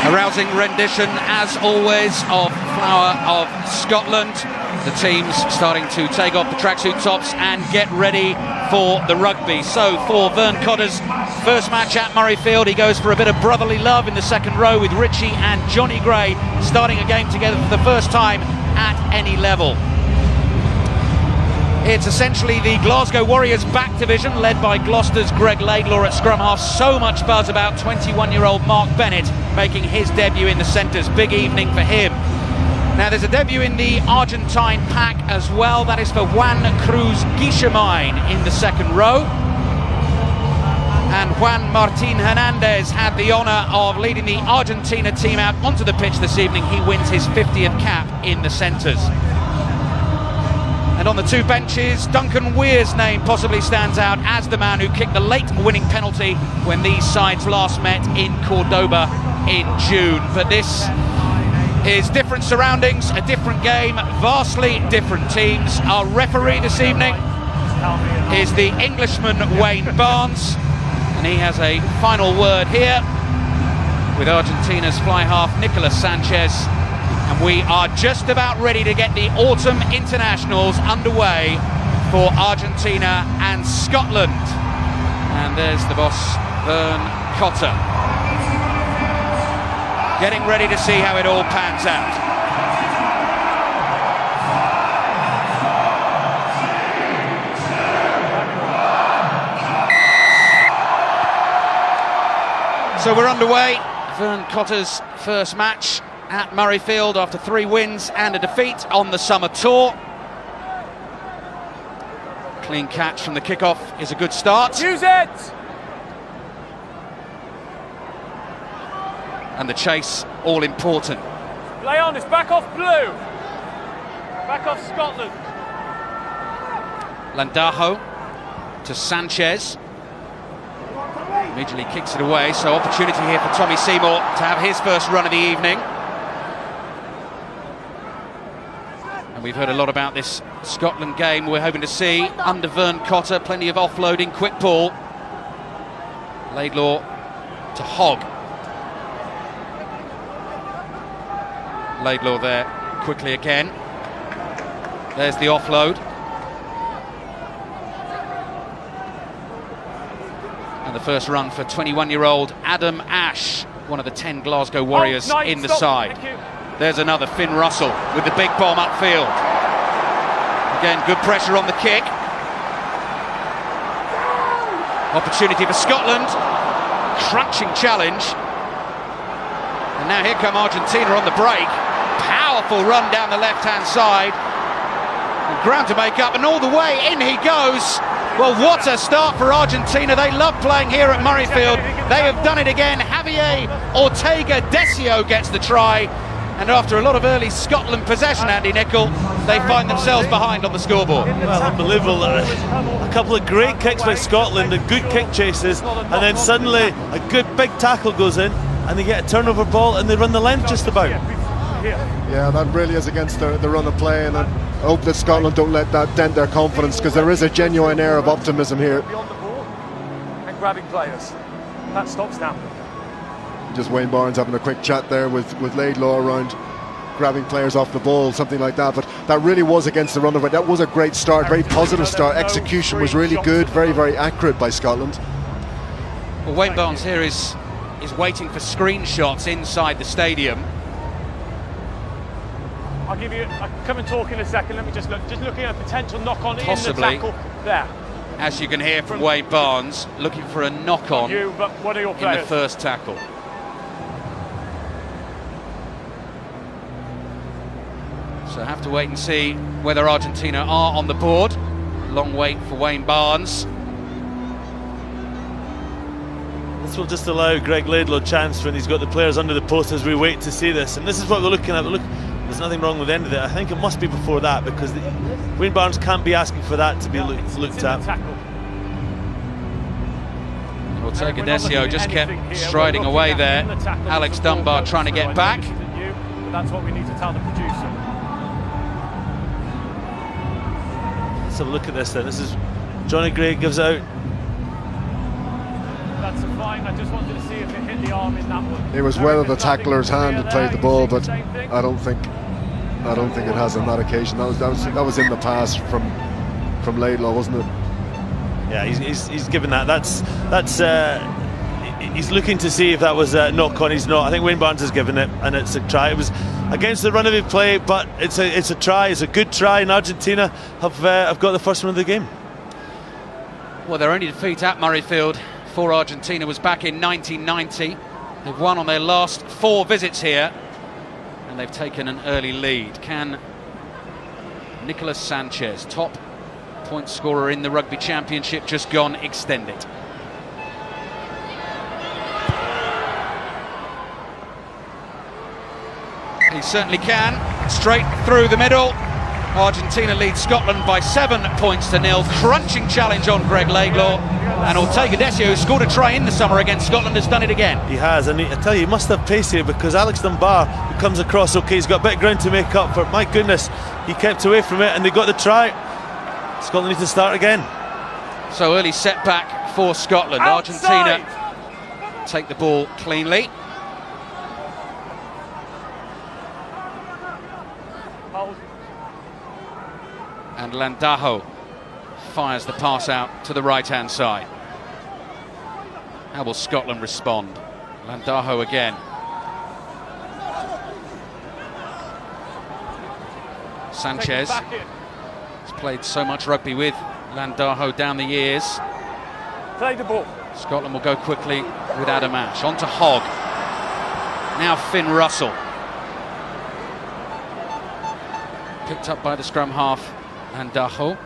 A rousing rendition, as always, of Flower of Scotland. The team's starting to take off the tracksuit tops and get ready for the rugby. So for Vern Cotter's first match at Murrayfield, he goes for a bit of brotherly love in the second row with Richie and Johnny Gray starting a game together for the first time at any level. It's essentially the Glasgow Warriors back division, led by Gloucester's Greg Laidlaw at scrum half. So much buzz about 21-year-old Mark Bennett making his debut in the centres. Big evening for him. Now there's a debut in the Argentine pack as well. That is for Juan Cruz Guichemine in the second row. And Juan Martin Hernandez had the honour of leading the Argentina team out onto the pitch this evening. He wins his 50th cap in the centres. And on the two benches, Duncan Weir's name possibly stands out as the man who kicked the late winning penalty when these sides last met in Cordoba in June. But this is different surroundings, a different game, vastly different teams. Our referee this evening is the Englishman Wayne Barnes, and he has a final word here with Argentina's fly half Nicolas Sanchez. And we are just about ready to get the autumn internationals underway for Argentina and Scotland. And there's the boss, Vern Cotter, getting ready to see how it all pans out. So we're underway. Vern Cotter's first match at Murrayfield after 3 wins and a defeat on the summer tour. Clean catch from the kickoff is a good start. Use it! And the chase all important. Play on, it's back off blue. Back off Scotland. Landajo to Sanchez. Immediately kicks it away, so opportunity here for Tommy Seymour to have his first run of the evening. And we've heard a lot about this Scotland game we're hoping to see under Vern Cotter. Plenty of offloading, quick ball. Laidlaw to Hogg. Laidlaw there quickly again. There's the offload. And the first run for 21-year-old Adam Ash, one of the 10 Glasgow Warriors in the side. There's another Finn Russell with the big bomb upfield. Again, good pressure on the kick. Opportunity for Scotland. Crunching challenge. And now here come Argentina on the break. Powerful run down the left-hand side. And ground to make up, and all the way in he goes. Well, what a start for Argentina. They love playing here at Murrayfield. They have done it again. Javier Ortega Decio gets the try. And after a lot of early Scotland possession, Andy Nicol, they find themselves behind on the scoreboard. Well, unbelievable. A couple of great kicks by Scotland, and good kick chases, and then suddenly a good big tackle goes in, and they get a turnover ball, and they run the length just about. Yeah, that really is against the run of play, and I hope that Scotland don't let that dent their confidence, because there is a genuine air of optimism here. Beyond the ball and grabbing players. That stops now. Just Wayne Barnes having a quick chat there with Laidlaw around grabbing players off the ball, something like that. But that really was against the run of it. That was a great start, very positive start. Execution was really good, very, very accurate by Scotland. Well, Wayne Barnes here is waiting for screenshots inside the stadium. I'll give you. I'll come and talk in a second. Let me just looking at a potential knock-on Possibly. in the tackle there. As you can hear from Wayne Barnes, looking for a knock-on But what are your in players? the first tackle. So have to wait and see whether Argentina are on the board. Long wait for Wayne Barnes. This will just allow Greg Laidlaw a chance when he's got the players under the post as we wait to see this. And this is what we're looking at. Look, there's nothing wrong with the end of it. I think it must be before that, because Wayne Barnes can't be asking for that to be looked at. Ortega Decio just kept striding away there. Alex Dunbar trying to get back. That's what we need to tell the producer. Let's have a look at this then. This is Johnny Gray gives out. That's fine. I just wanted to see if it hit the arm in that one. It was whether the tackler's hand had played the ball, but I don't think it has on that occasion. That was in the past from Laidlaw, wasn't it? Yeah, he's given that. That's he's looking to see if that was a knock on. He's not. I think Wayne Barnes has given it, and it's a try. It was against the run of his play, but it's a try. It's a good try, and Argentina have got the first one of the game. Well, their only defeat at Murrayfield for Argentina was back in 1990. They've won on their last 4 visits here, and they've taken an early lead. Can Nicolas Sanchez, top point scorer in the Rugby Championship, just gone, extend it? He certainly can. Straight through the middle. Argentina leads Scotland by 7 points to 0. Crunching challenge on Greg Laidlaw. And Ortega Desio, who scored a try in the summer against Scotland, has done it again. He has, and I tell you, he must have pace here, because Alex Dunbar, who comes across, okay, he's got a bit of ground to make up for. My goodness, he kept away from it, and they got the try. Scotland need to start again. So early setback for Scotland. Outside. Argentina take the ball cleanly. And Landajo fires the pass out to the right-hand side. How will Scotland respond? Landajo again. Sanchez has played so much rugby with Landajo down the years. Play the ball. Scotland will go quickly with Adam Ash. On to Hogg. Now Finn Russell. Picked up by the scrum half, Landajo.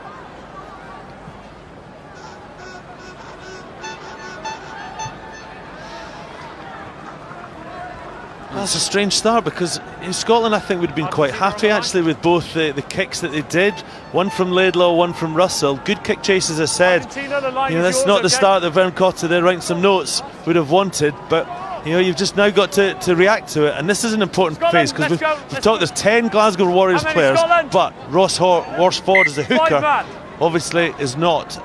That's a strange start, because in Scotland I think we'd been quite happy actually with both the kicks that they did. One from Laidlaw, one from Russell. Good kick chases, as I said. That's not the start that Vern Cotter, they're writing some notes, would have wanted, but you've just now got to react to it, and this is an important phase, because we've talked, there's 10 Glasgow Warriors players, but Ross Ford as a hooker obviously is not,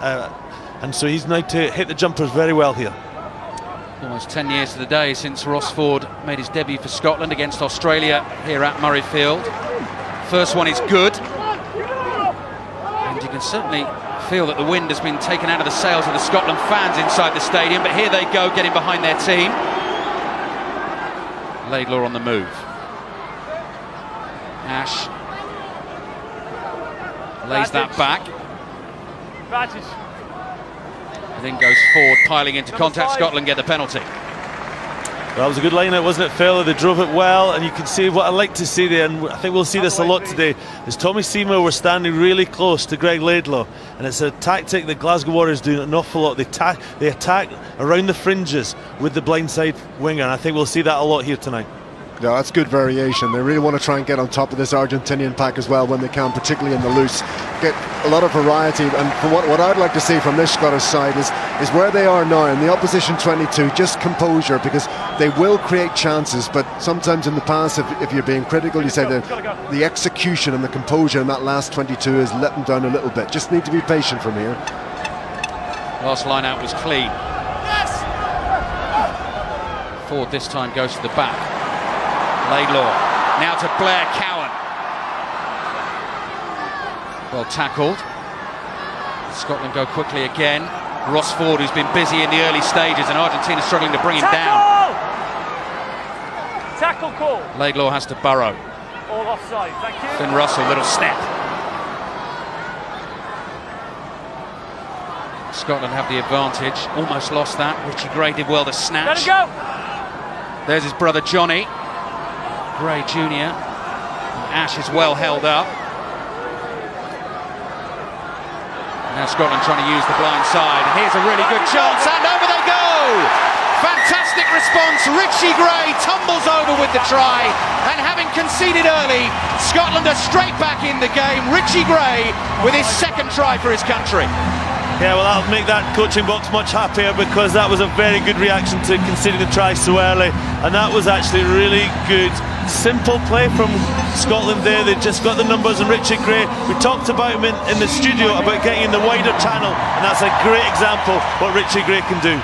and so he's now to hit the jumpers very well here. Almost 10 years to the day since Ross Ford made his debut for Scotland against Australia here at Murrayfield. First one is good, and you can certainly feel that the wind has been taken out of the sails of the Scotland fans inside the stadium, but here they go, getting behind their team. Laidlaw on the move. Ash lays that back. And then goes forward, piling into contact. Scotland get the penalty. That was a good line out, wasn't it, Phil? They drove it well, and you can see what I like to see there, and I think we'll see this a lot today, is Tommy Seymour were standing really close to Greg Laidlaw, and it's a tactic that Glasgow Warriors do an awful lot. They attack around the fringes with the blindside winger, and I think we'll see that a lot here tonight. Yeah, that's good variation. They really want to try and get on top of this Argentinian pack as well when they can, particularly in the loose. Get a lot of variety, and from what I'd like to see from this Scottish side is where they are now in the opposition 22, just composure, because they will create chances, but sometimes in the past, if you're being critical, you say that the execution and the composure in that last 22 is let them down a little bit. Just need to be patient from here. Last line out was clean. Ford this time goes to the back. Laidlaw now to Blair Cowan. Well tackled. Scotland go quickly again. Ross Ford, who's been busy in the early stages, and Argentina struggling to bring him down. Tackle call. Laidlaw has to burrow. All offside, thank you. Finn Russell, little step. Scotland have the advantage. Almost lost that. Richie Gray did well to snatch. Let him go. There's his brother Johnny Gray Jr. Ash is well held up. Now Scotland trying to use the blind side. Here's a really good chance, and over they go! Fantastic response. Richie Gray tumbles over with the try, and having conceded early, Scotland are straight back in the game. Richie Gray with his second try for his country. Yeah, well, that'll make that coaching box much happier, because that was a very good reaction to conceding the try so early, and that was actually really good. Simple play from Scotland there. They just got the numbers, and Richie Gray, we talked about him in the studio about getting in the wider channel, and that's a great example what Richie Gray can do.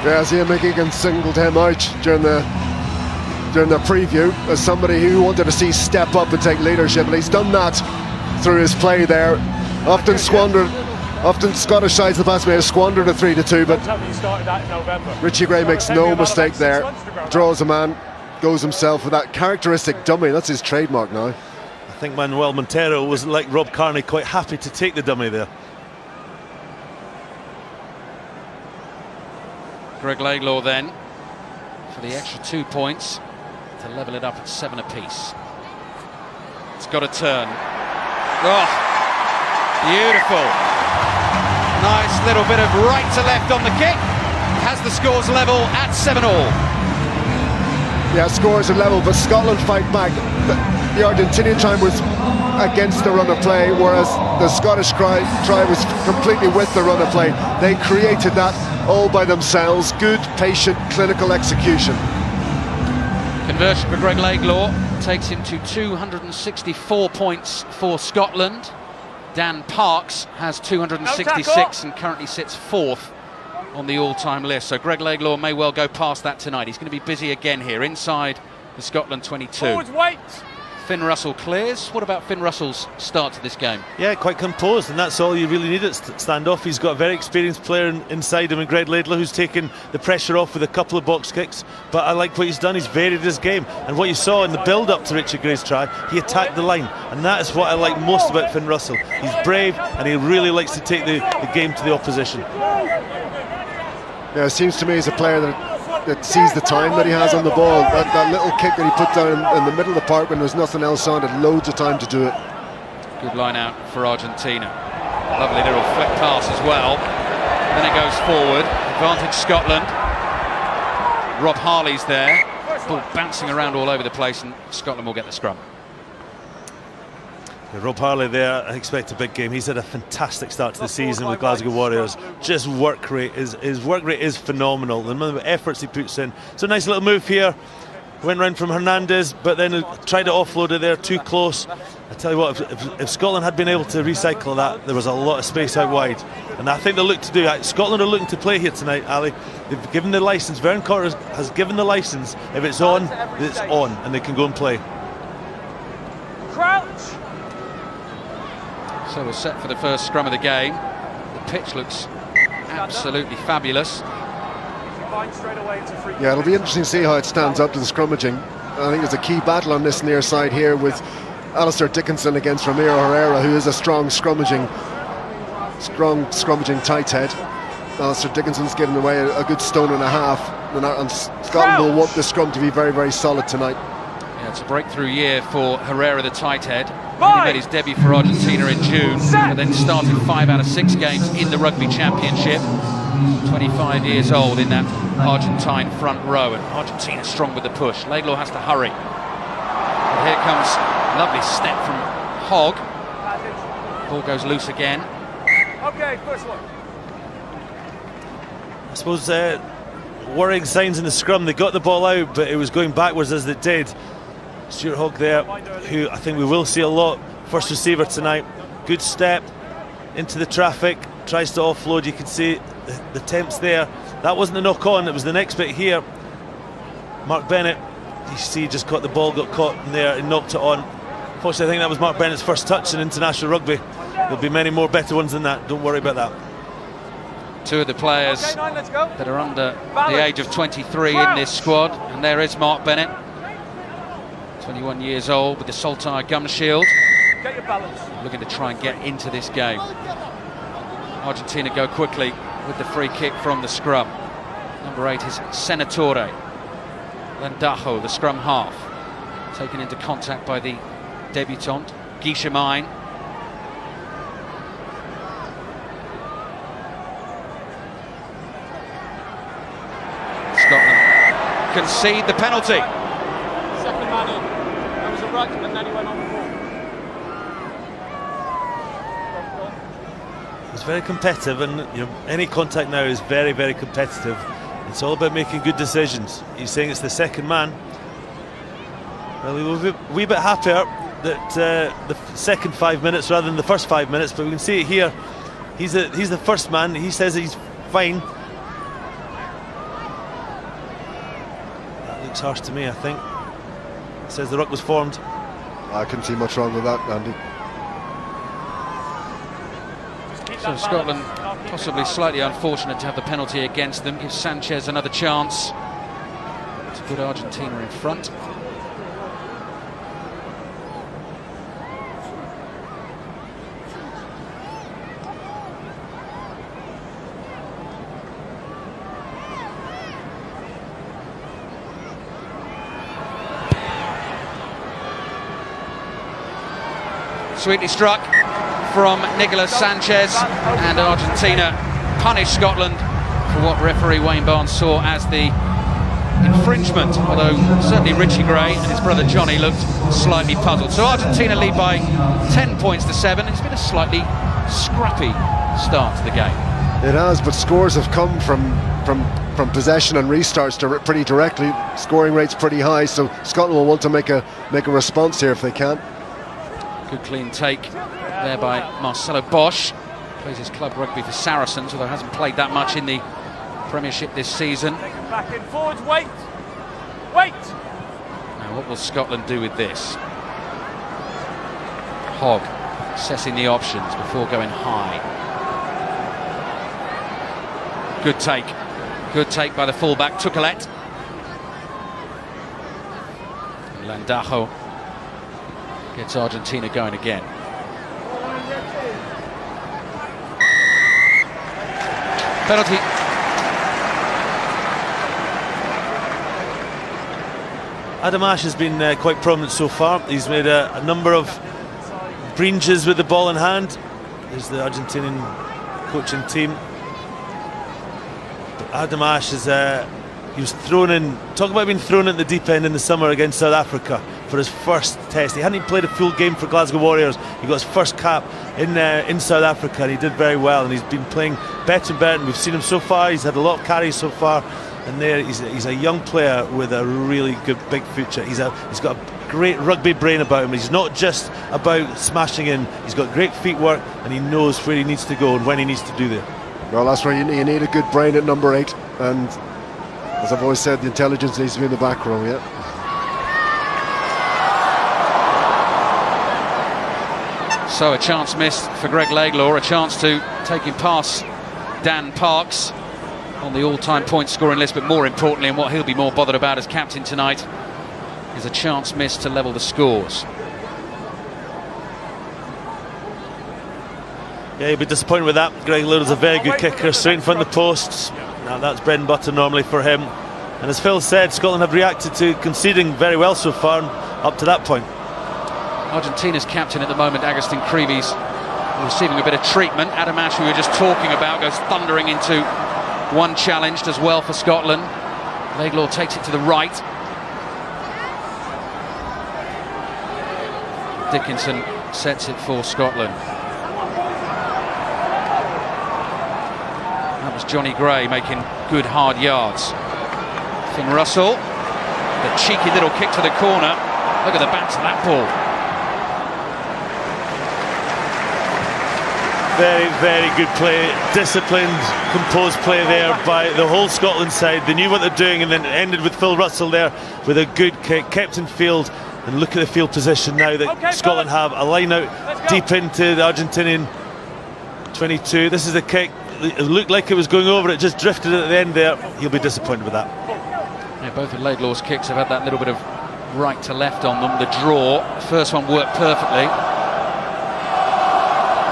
Yeah, Ian McGeegan singled him out during the preview as somebody who wanted to see step up and take leadership, and he's done that through his play there. Often Scottish sides in the past may have squandered a 3-2, but Richie Gray makes no mistake there. Draws a man, goes himself with that characteristic dummy. That's his trademark now. I think Manuel Montero was, like Rob Kearney, quite happy to take the dummy there. Greg Laidlaw then for the extra 2 points to level it up at 7 apiece. It's got a turn. Oh, beautiful. Nice little bit of right to left on the kick. Has the scores level at 7-all. Yeah, scores are level, but Scotland fight back. The Argentinian try was against the run of play, whereas the Scottish try was completely with the run of play. They created that all by themselves. Good, patient, clinical execution. Conversion for Greg Laidlaw takes him to 264 points for Scotland. Dan Parks has 266 and currently sits 4th on the all-time list. So Greg Laidlaw may well go past that tonight. He's going to be busy again here inside the Scotland 22. Forwards, wait. Finn Russell clears. What about Finn Russell's start to this game? Yeah, quite composed, and that's all you really need at stand-off. He's got a very experienced player inside him in Greg Laidlaw, who's taken the pressure off with a couple of box kicks. But I like what he's done. He's varied his game, and what you saw in the build-up to Richard Gray's try, he attacked the line, and that is what I like most about Finn Russell. He's brave, and he really likes to take the game to the opposition. Yeah, it seems to me he's a player that sees the time that he has on the ball. That little kick that he put down in the middle of the park when there's nothing else on, had loads of time to do it. Good line out for Argentina. Lovely little flick pass as well. Then it goes forward. Advantage Scotland. Rob Harley's there. Ball bouncing around all over the place, and Scotland will get the scrum. Yeah, Rob Harley there, I expect a big game. He's had a fantastic start to the season with Glasgow Warriors. Just work rate, his work rate is phenomenal. The amount of efforts he puts in. So a nice little move here. Went round from Hernandez, but then tried to offload it there, too close. I tell you what, if Scotland had been able to recycle that, there was a lot of space out wide. And I think they look to do that. Scotland are looking to play here tonight, Ali. They've given the licence. Vern Cotter has given the licence. If it's on, it's on, and they can go and play. Crouch. So we're set for the first scrum of the game. The pitch looks absolutely fabulous. Yeah, it'll be interesting to see how it stands up to the scrummaging. I think there's a key battle on this near side here with Alistair Dickinson against Ramiro Herrera, who is a strong scrummaging tight head. Alistair Dickinson's given away a good stone and a half, and Scotland will want the scrum to be very, very solid tonight. Yeah, it's a breakthrough year for Herrera, the tight head. He made his debut for Argentina in June, but then started 5 out of 6 games in the Rugby Championship. 25 years old in that Argentine front row, and Argentina strong with the push. Laidlaw has to hurry. And here comes a lovely step from Hogg. Ball goes loose again. Okay, first one. I suppose worrying signs in the scrum. They got the ball out, but it was going backwards as it did. Stuart Hogg there, who I think we will see a lot. First receiver tonight. Good step into the traffic. Tries to offload. You can see the attempts there. That wasn't the knock on. It was the next bit here. Mark Bennett, you see, just got the ball, got caught in there and knocked it on. Unfortunately, I think that was Mark Bennett's first touch in international rugby. There'll be many more better ones than that. Don't worry about that. Two of the players that are under the age of 23 in this squad, and there is Mark Bennett, 21 years old with the Saltire gum shield, looking to try and get into this game. Argentina go quickly with the free kick from the scrum. Number 8 is Senatore. Lendajo, the scrum half, taken into contact by the debutant, Guichemine. Scotland concede the penalty. Second man in. There was a ruck and then he went on the ball. It's very competitive, and any contact now is very, very competitive. It's all about making good decisions. He's saying it's the second man. Well, we were a wee bit happier that the second 5 minutes rather than the first 5 minutes, but we can see it here. He's the first man. He says he's fine. Looks harsh to me, I think. It says the ruck was formed. I couldn't see much wrong with that, Andy. So Scotland possibly slightly unfortunate to have the penalty against them. Gives Sanchez another chance to put Argentina in front. Sweetly struck from Nicolas Sanchez, and Argentina punish Scotland for what referee Wayne Barnes saw as the infringement, although certainly Richie Gray and his brother Johnny looked slightly puzzled. So Argentina lead by 10 points to 7. It's been a slightly scrappy start to the game. It has, but scores have come from possession and restarts pretty directly. Scoring rate's pretty high, so Scotland will want to make a response here if they can. Good clean take there by Marcelo Bosch. Plays his club rugby for Saracens, although hasn't played that much in the Premiership this season. Back in forwards, wait! Wait! Now what will Scotland do with this? Hogg assessing the options before going high. Good take by the fullback, Tukelet. Landajo gets Argentina going again. Penalty. Adam Ash has been quite prominent so far. He's made a number of breaches with the ball in hand. There's the Argentinian coaching team. But Adam Ash is he was thrown in. Talk about being thrown in the deep end in the summer against South Africa for his first test. He hadn't even played a full game for Glasgow Warriors. He got his first cap in South Africa, and he did very well. And he's been playing better and better. And we've seen him so far. He's had a lot of carries so far. And there, he's a young player with a really good big future. He's got a great rugby brain about him. He's not just about smashing in. He's got great feet work, and he knows where he needs to go and when he needs to do that. Well, that's where you need a good brain at number 8, and as I've always said, the intelligence needs to be in the back row. Yeah. So a chance missed for Greg Laidlaw, a chance to take him past Dan Parks on the all-time point scoring list, but more importantly, and what he'll be more bothered about as captain tonight, is a chance missed to level the scores. Yeah, he'll be disappointed with that. Greg Laidlaw's a very good kicker, straight in front of the posts. Now that's bread and butter normally for him. And as Phil said, Scotland have reacted to conceding very well so far up to that point. Argentina's captain at the moment, Agustin Creeves, receiving a bit of treatment. Adam Ash, who we were just talking about, goes thundering into one challenged as well for Scotland. Laidlaw takes it to the right. Dickinson sets it for Scotland. That was Johnny Gray making good hard yards. Finn Russell, the cheeky little kick to the corner. Look at the backs of that ball. Very, very good play, disciplined, composed play there by the whole Scotland side. They knew what they're doing, and then it ended with Phil Russell there with a good kick, kept in field. And look at the field position now that Scotland have. A line out deep into the Argentinian 22. This is a kick. It looked like it was going over, it just drifted at the end there. He'll be disappointed with that. Yeah, both of Laidlaw's kicks have had that little bit of right to left on them. The draw, the first one worked perfectly.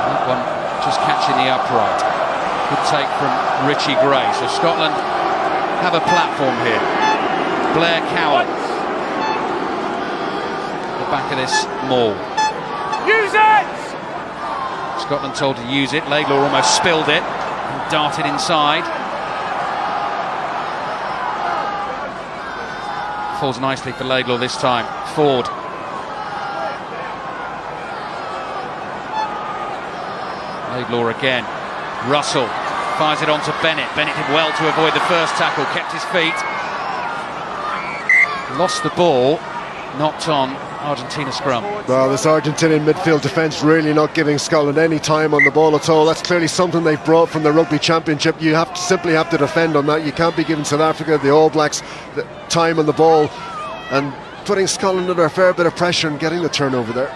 That one just catching the upright. Good take from Richie Gray. So Scotland have a platform here. Blair Cowell, the back of this maul. Use it! Scotland told to use it. Laidlaw almost spilled it and darted inside. Falls nicely for Laidlaw this time. Ford. Laidlaw again. Russell fires it on to Bennett. Bennett did well to avoid the first tackle, kept his feet. Lost the ball, knocked on Argentina scrum. Well, this Argentinian midfield defence really not giving Scotland any time on the ball at all. That's clearly something they've brought from the Rugby Championship. You simply have to defend on that. You can't be giving South Africa, the All Blacks, the time on the ball and putting Scotland under a fair bit of pressure and getting the turnover there.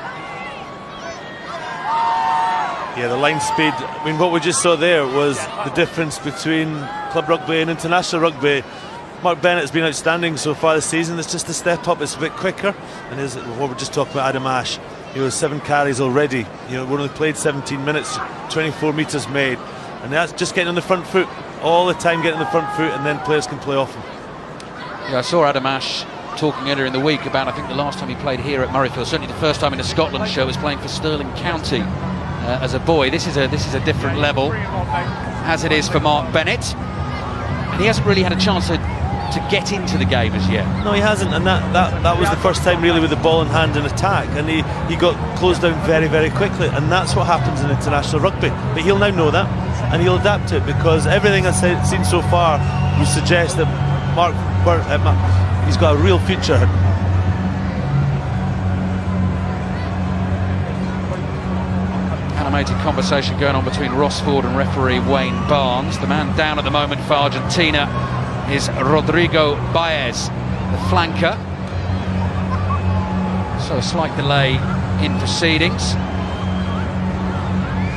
Yeah, the line speed. I mean, what we just saw there was the difference between club rugby and international rugby. Mark Bennett's been outstanding so far this season. It's just a step up. It's a bit quicker. And is what we're just talking about, Adam Ashe. 7 carries already. We're only played 17 minutes, 24 metres made, and that's just getting on the front foot all the time, getting on the front foot, and then players can play off him. Yeah, I saw Adam Ashe talking earlier in the week about, I think, the last time he played here at Murrayfield. Certainly the first time in a Scotland show was playing for Stirling County as a boy. This is a different level, as it is for Mark Bennett. And he hasn't really had a chance to get into the game as yet. No, he hasn't, and that was the first time really with the ball in hand and attack, and he got closed down very, very quickly, and that's what happens in international rugby. But he'll now know that, and he'll adapt to it, because everything I've seen so far would suggest that he's got a real future. Animated conversation going on between Ross Ford and referee Wayne Barnes. The man down at the moment for Argentina is Rodrigo Baez, the flanker. So a slight delay in proceedings.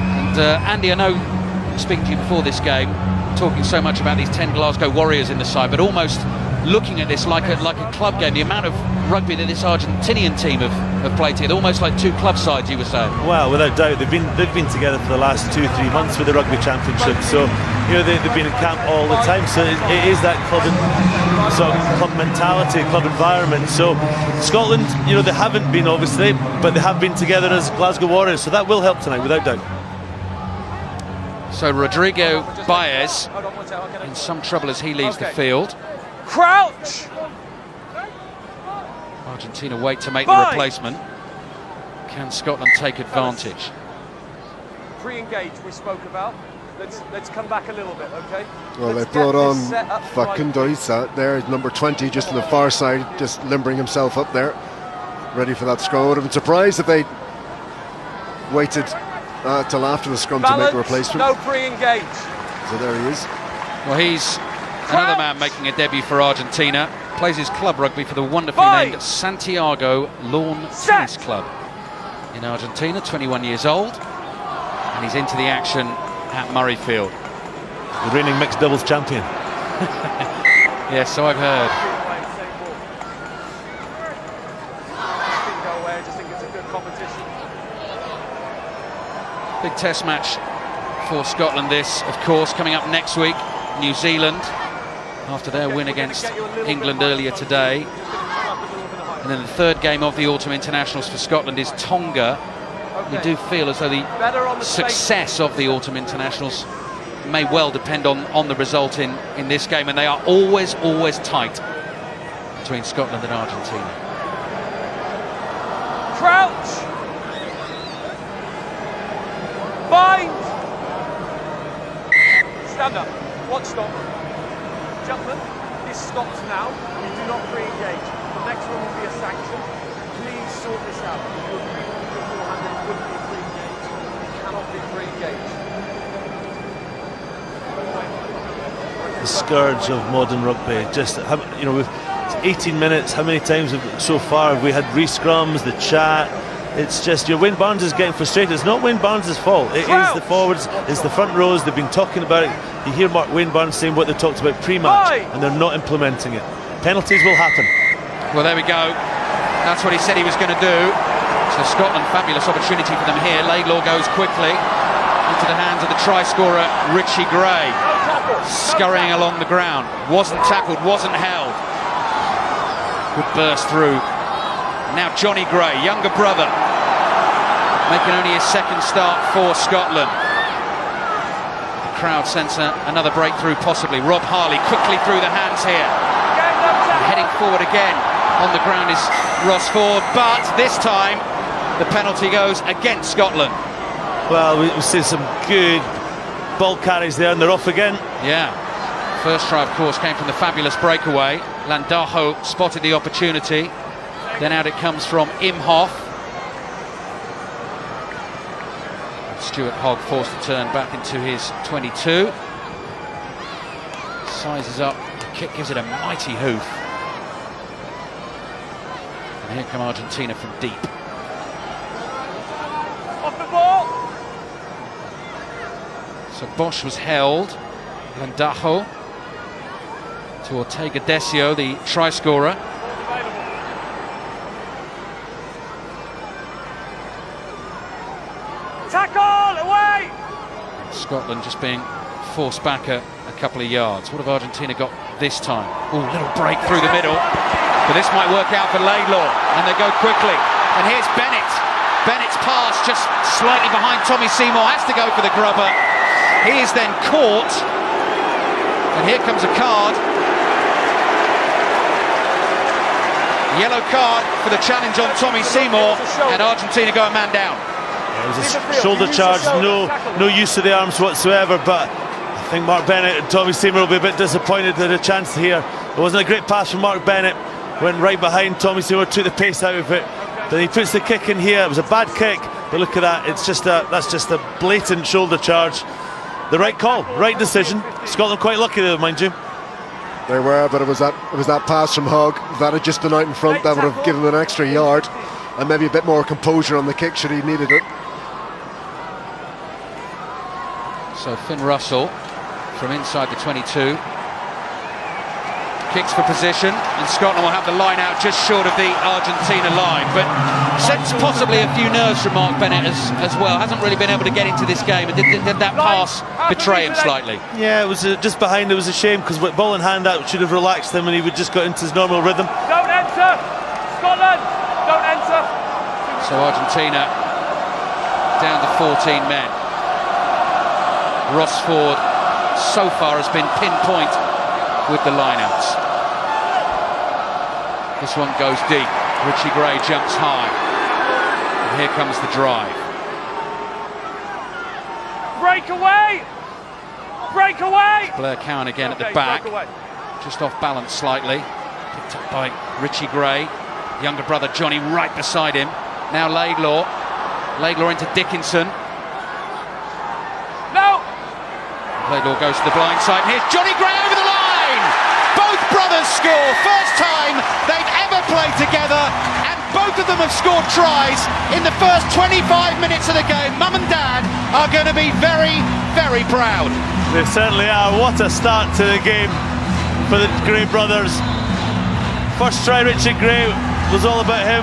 And Andy, I know, speaking to you before this game, talking so much about these 10 Glasgow Warriors in the side, but almost looking at this like a club game. The amount of rugby that this Argentinian team have played together, almost like two club sides, you were saying. Well, without doubt, they've been together for the last 2-3 months with the Rugby Championship. So they've been in camp all the time. So it is that club mentality, club environment. So Scotland, they haven't been obviously, but they have been together as Glasgow Warriors. So that will help tonight, without doubt. So Rodrigo Baez in some trouble as he leaves the field. Crouch! Argentina wait to make the replacement. Can Scotland take advantage? Pre-engage we spoke about. Let's come back a little bit, okay? Well, they brought on Facundo Issa there, number 20, just on the far side, just limbering himself up there, ready for that scrum. I would have been surprised if they waited till after the scrum to make the replacement. No pre-engage. So there he is. Well, he's another man making a debut for Argentina. Plays his club rugby for the wonderfully named Santiago Lawn Tennis Club in Argentina, 21 years old, and he's into the action at Murrayfield. The reigning mixed doubles champion. Yes, so I've heard. I just think it's a good competition. Big test match for Scotland this, of course, coming up next week. New Zealand, after their win against England earlier today. And then the third game of the autumn internationals for Scotland is Tonga. We do feel as though the success of the autumn internationals may well depend on the result in this game, and they are always tight between Scotland and Argentina. Crouch! Bind! Stand up. Watch stop. Gentlemen, this stops now. We do not pre-engage. The next one will be a sanction. Please sort this out. You agreed with me beforehand that it wouldn't be pre-engaged. It cannot be pre-engaged. The scourge of modern rugby. Just, with 18 minutes, how many times so far have we had re-scrums, the chat? It's just, Wayne Barnes is getting frustrated. It's not Wayne Barnes' fault. It is the forwards, it's the front rows. They've been talking about it. You hear Wayne Barnes saying what they talked about pre-match, and they're not implementing it. Penalties will happen. Well, there we go. That's what he said he was going to do. So Scotland, fabulous opportunity for them here. Laidlaw goes quickly into the hands of the try scorer, Richie Gray. Scurrying along the ground. Wasn't tackled, wasn't held. Good burst through. Now Johnny Gray, younger brother, making only his second start for Scotland. The crowd sense another breakthrough possibly. Rob Harley quickly through the hands here. Heading forward again. On the ground is Ross Ford, but this time the penalty goes against Scotland. Well, we see some good ball carries there, and they're off again. Yeah. First try, of course, came from the fabulous breakaway. Landajo spotted the opportunity. Then out it comes from Imhoff. Stuart Hogg forced to turn back into his 22. Sizes up, the kick gives it a mighty hoof. And here come Argentina from deep. Off the ball! So Bosch was held. Landajo to Ortega Decio, the try scorer. Tackle! Away! Scotland just being forced back a couple of yards. What have Argentina got this time? Oh, little break through the middle. But this might work out for Laidlaw. And they go quickly. And here's Bennett. Bennett's pass just slightly behind Tommy Seymour. Has to go for the grubber. He is then caught. And here comes a card. Yellow card for the challenge on Tommy Seymour. And Argentina go a man down. It was a shoulder charge, no use of the arms whatsoever, but I think Mark Bennett and Tommy Seymour will be a bit disappointed at a chance here. It wasn't a great pass from Mark Bennett, went right behind Tommy Seymour, took the pace out of it. Then he puts the kick in here. It was a bad kick, but look at that, that's just a blatant shoulder charge. The right call, right decision. Scotland quite lucky there, mind you. They were, but it was that pass from Hogg that had just been out in front that would have given him an extra yard and maybe a bit more composure on the kick should he needed it. So Finn Russell from inside the 22 kicks for position, and Scotland will have the line out just short of the Argentina line, but sense possibly a few nerves from Mark Bennett as well. Hasn't really been able to get into this game, and did that pass betray him slightly? Yeah, it was just behind. It was a shame because with ball in hand that should have relaxed him and he would just got into his normal rhythm. Don't enter! Scotland! Don't enter! So Argentina down to 14 men. Rossford so far has been pinpoint with the lineouts. This one goes deep. Richie Gray jumps high. And here comes the drive. Break away! Break away! Blair Cowan again at the back. Just off balance slightly. Picked up by Richie Gray. Younger brother Johnny right beside him. Now Laidlaw. Laidlaw into Dickinson. No! Laidlaw goes to the blind side. And here's Johnny Gray over the line! Both brothers score. First time they've ever played together. And both of them have scored tries in the first 25 minutes of the game. Mum and Dad are going to be very, very proud. They certainly are. What a start to the game for the Gray brothers. First try, Richard Gray, was all about him.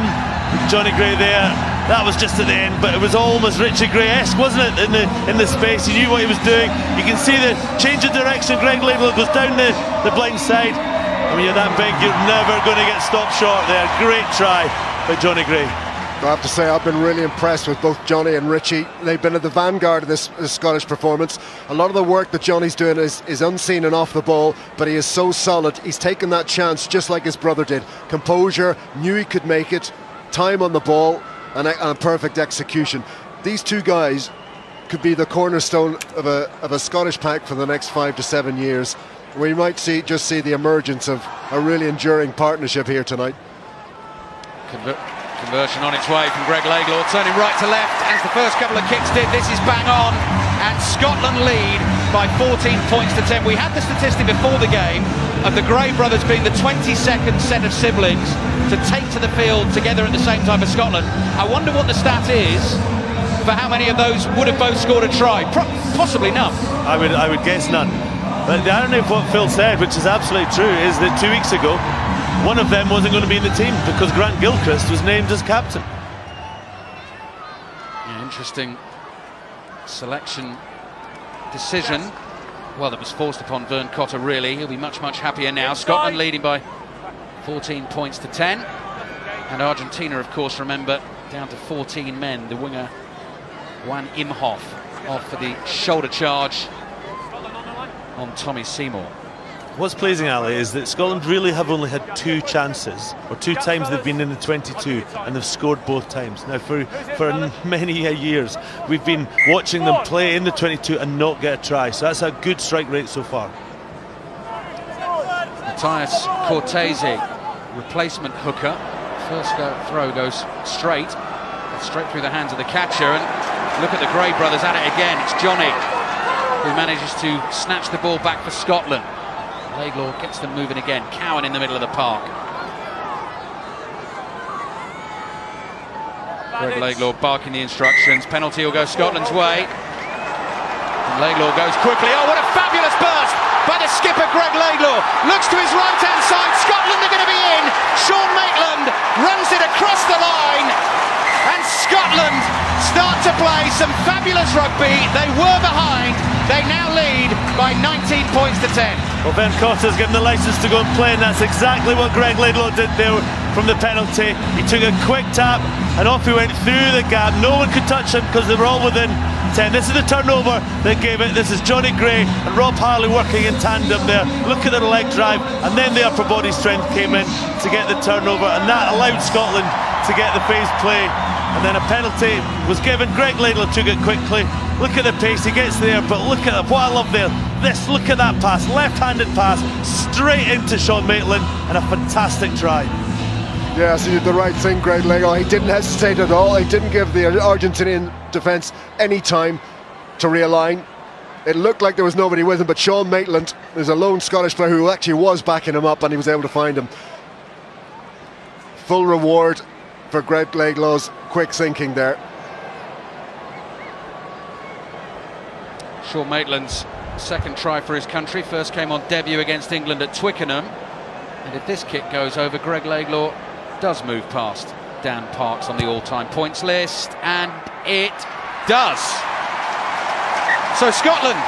Johnny Gray there. That was just at the end, but it was almost Richard Gray-esque, wasn't it? In the space, he knew what he was doing. You can see the change of direction. Greg Laidlaw goes down the blind side. And when you're that big, you're never going to get stopped short there. Great try by Johnny Gray. I have to say I've been really impressed with both Johnny and Richie. They've been at the vanguard of this Scottish performance. A lot of the work that Johnny's doing is unseen and off the ball, but he is so solid. He's taken that chance just like his brother did. Composure, knew he could make it, time on the ball, and a perfect execution. These two guys could be the cornerstone of a Scottish pack for the next 5 to 7 years. We might just see the emergence of a really enduring partnership here tonight. Conversion on its way from Greg Laidlaw, turning right to left as the first couple of kicks did. This is bang on, and Scotland lead by 14 points to 10. We had the statistic before the game of the Gray brothers being the 22nd set of siblings to take to the field together at the same time as Scotland. I wonder what the stat is for how many of those would have both scored a try. Possibly none. I would guess none. But the irony of what Phil said, which is absolutely true, is that 2 weeks ago one of them wasn't going to be in the team because Grant Gilchrist was named as captain. Yeah, interesting selection decision. Well, that was forced upon Vern Cotter, really. He'll be much, much happier now. Scotland leading by 14 points to 10. And Argentina, of course, remember, down to 14 men. The winger, Juan Imhoff, off for the shoulder charge on Tommy Seymour. What's pleasing, Ali, is that Scotland really have only had 2 chances, or 2 times they've been in the 22, and they've scored both times. Now, for many years, we've been watching them play in the 22 and not get a try, so that's a good strike rate so far. Matthias Cortese, replacement hooker First throw goes straight through the hands of the catcher, and look at the Gray brothers at it again. It's Johnny who manages to snatch the ball back for Scotland. Laidlaw gets them moving again. Cowan in the middle of the park. Greg Laidlaw barking the instructions. Penalty will go Scotland's way. And Laidlaw goes quickly. Oh, what a fabulous burst by the skipper, Greg Laidlaw. Looks to his right-hand side. Scotland are going to be in. Sean Maitland runs it across the line. And Scotland start to play some fabulous rugby. They were behind. They now lead by 19 points to 10. Well, Ben Cotter's given the licence to go and play, and that's exactly what Greg Laidlaw did there from the penalty. He took a quick tap and off he went through the gap. No one could touch him because they were all within 10. This is the turnover that gave it. This is Johnny Gray and Rob Harley working in tandem there. Look at their leg drive, and then the upper body strength came in to get the turnover, and that allowed Scotland to get the phase play. And then a penalty was given. Greg Laidlaw took it quickly. Look at the pace, he gets there, but look at what I love there. Look at that pass, left-handed pass, straight into Sean Maitland, and a fantastic try. Yeah, so he did the right thing, Greg Laidlaw. He didn't hesitate at all. He didn't give the Argentinian defence any time to realign. It looked like there was nobody with him, but Sean Maitland is a lone Scottish player who actually was backing him up, and he was able to find him. Full reward for Greg Laidlaw's quick thinking there. Sean Maitland's second try for his country. First came on debut against England at Twickenham. And if this kick goes over, Greg Laidlaw does move past Dan Parks on the all-time points list, and it does. So Scotland,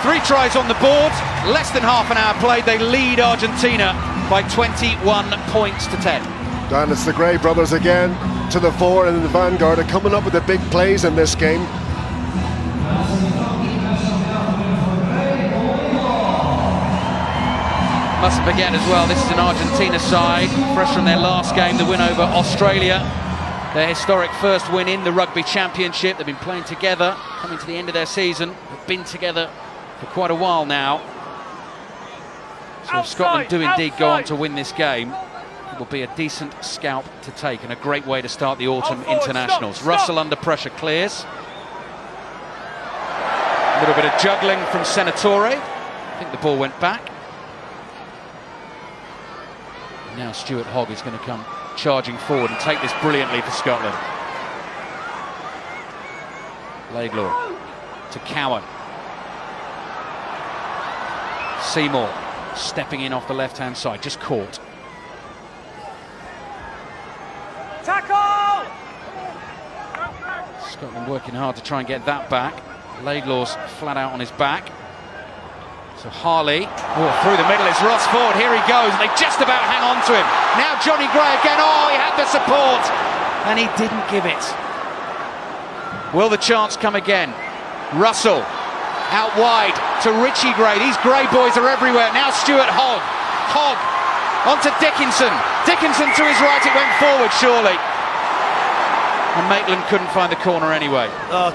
3 tries on the board, less than half an hour played. They lead Argentina by 21 points to 10. Dan, it's the Gray brothers again to the fore, and the vanguard are coming up with the big plays in this game. Mustn't forget as well, this is an Argentina side, fresh from their last game, the win over Australia. Their historic first win in the Rugby Championship. They've been playing together, coming to the end of their season. They've been together for quite a while now. So if Scotland do indeed go on to win this game, it will be a decent scalp to take and a great way to start the autumn internationals. Stop. Russell under pressure clears. A little bit of juggling from Senatore. I think the ball went back. Now Stuart Hogg is going to come charging forward and take this brilliantly for Scotland. Laidlaw to Cowan. Seymour stepping in off the left-hand side, just caught. Tackle! Scotland working hard to try and get that back. Laidlaw's flat out on his back. So Harley, through the middle, it's Ross Ford, here he goes, and they just about hang on to him. Now Johnny Gray again, he had the support, and he didn't give it. Will the chance come again? Russell, out wide to Richie Gray. These Gray boys are everywhere. Now Stuart Hogg. Hogg, onto Dickinson. Dickinson to his right, it went forward, surely. And Maitland couldn't find the corner anyway.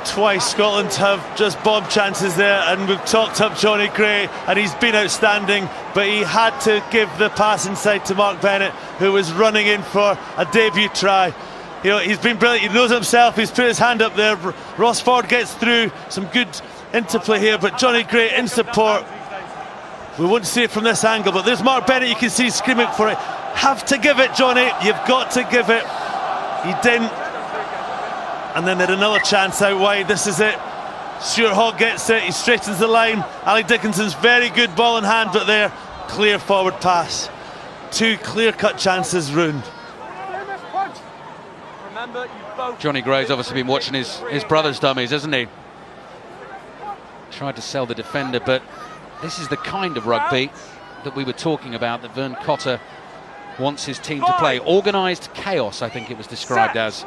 Twice Scotland have just bombed chances there, and we've talked up Johnny Gray, and he's been outstanding, but he had to give the pass inside to Mark Bennett, who was running in for a debut try. You know, he's been brilliant, he knows himself, he's put his hand up there. Ross Ford gets through, some good interplay here, but Johnny Gray in support. We won't see it from this angle, but there's Mark Bennett, you can see screaming for it. Have to give it, Johnny, you've got to give it. He didn't. And then they had another chance out wide. This is it. Stuart Hogg gets it. He straightens the line. Ali Dickinson's very good ball in hand, but there, clear forward pass. 2 clear-cut chances ruined. Johnny Gray's obviously been watching his brother's dummies, hasn't he? Tried to sell the defender, but this is the kind of rugby that we were talking about, that Vern Cotter wants his team to play. Organised chaos, I think it was described as.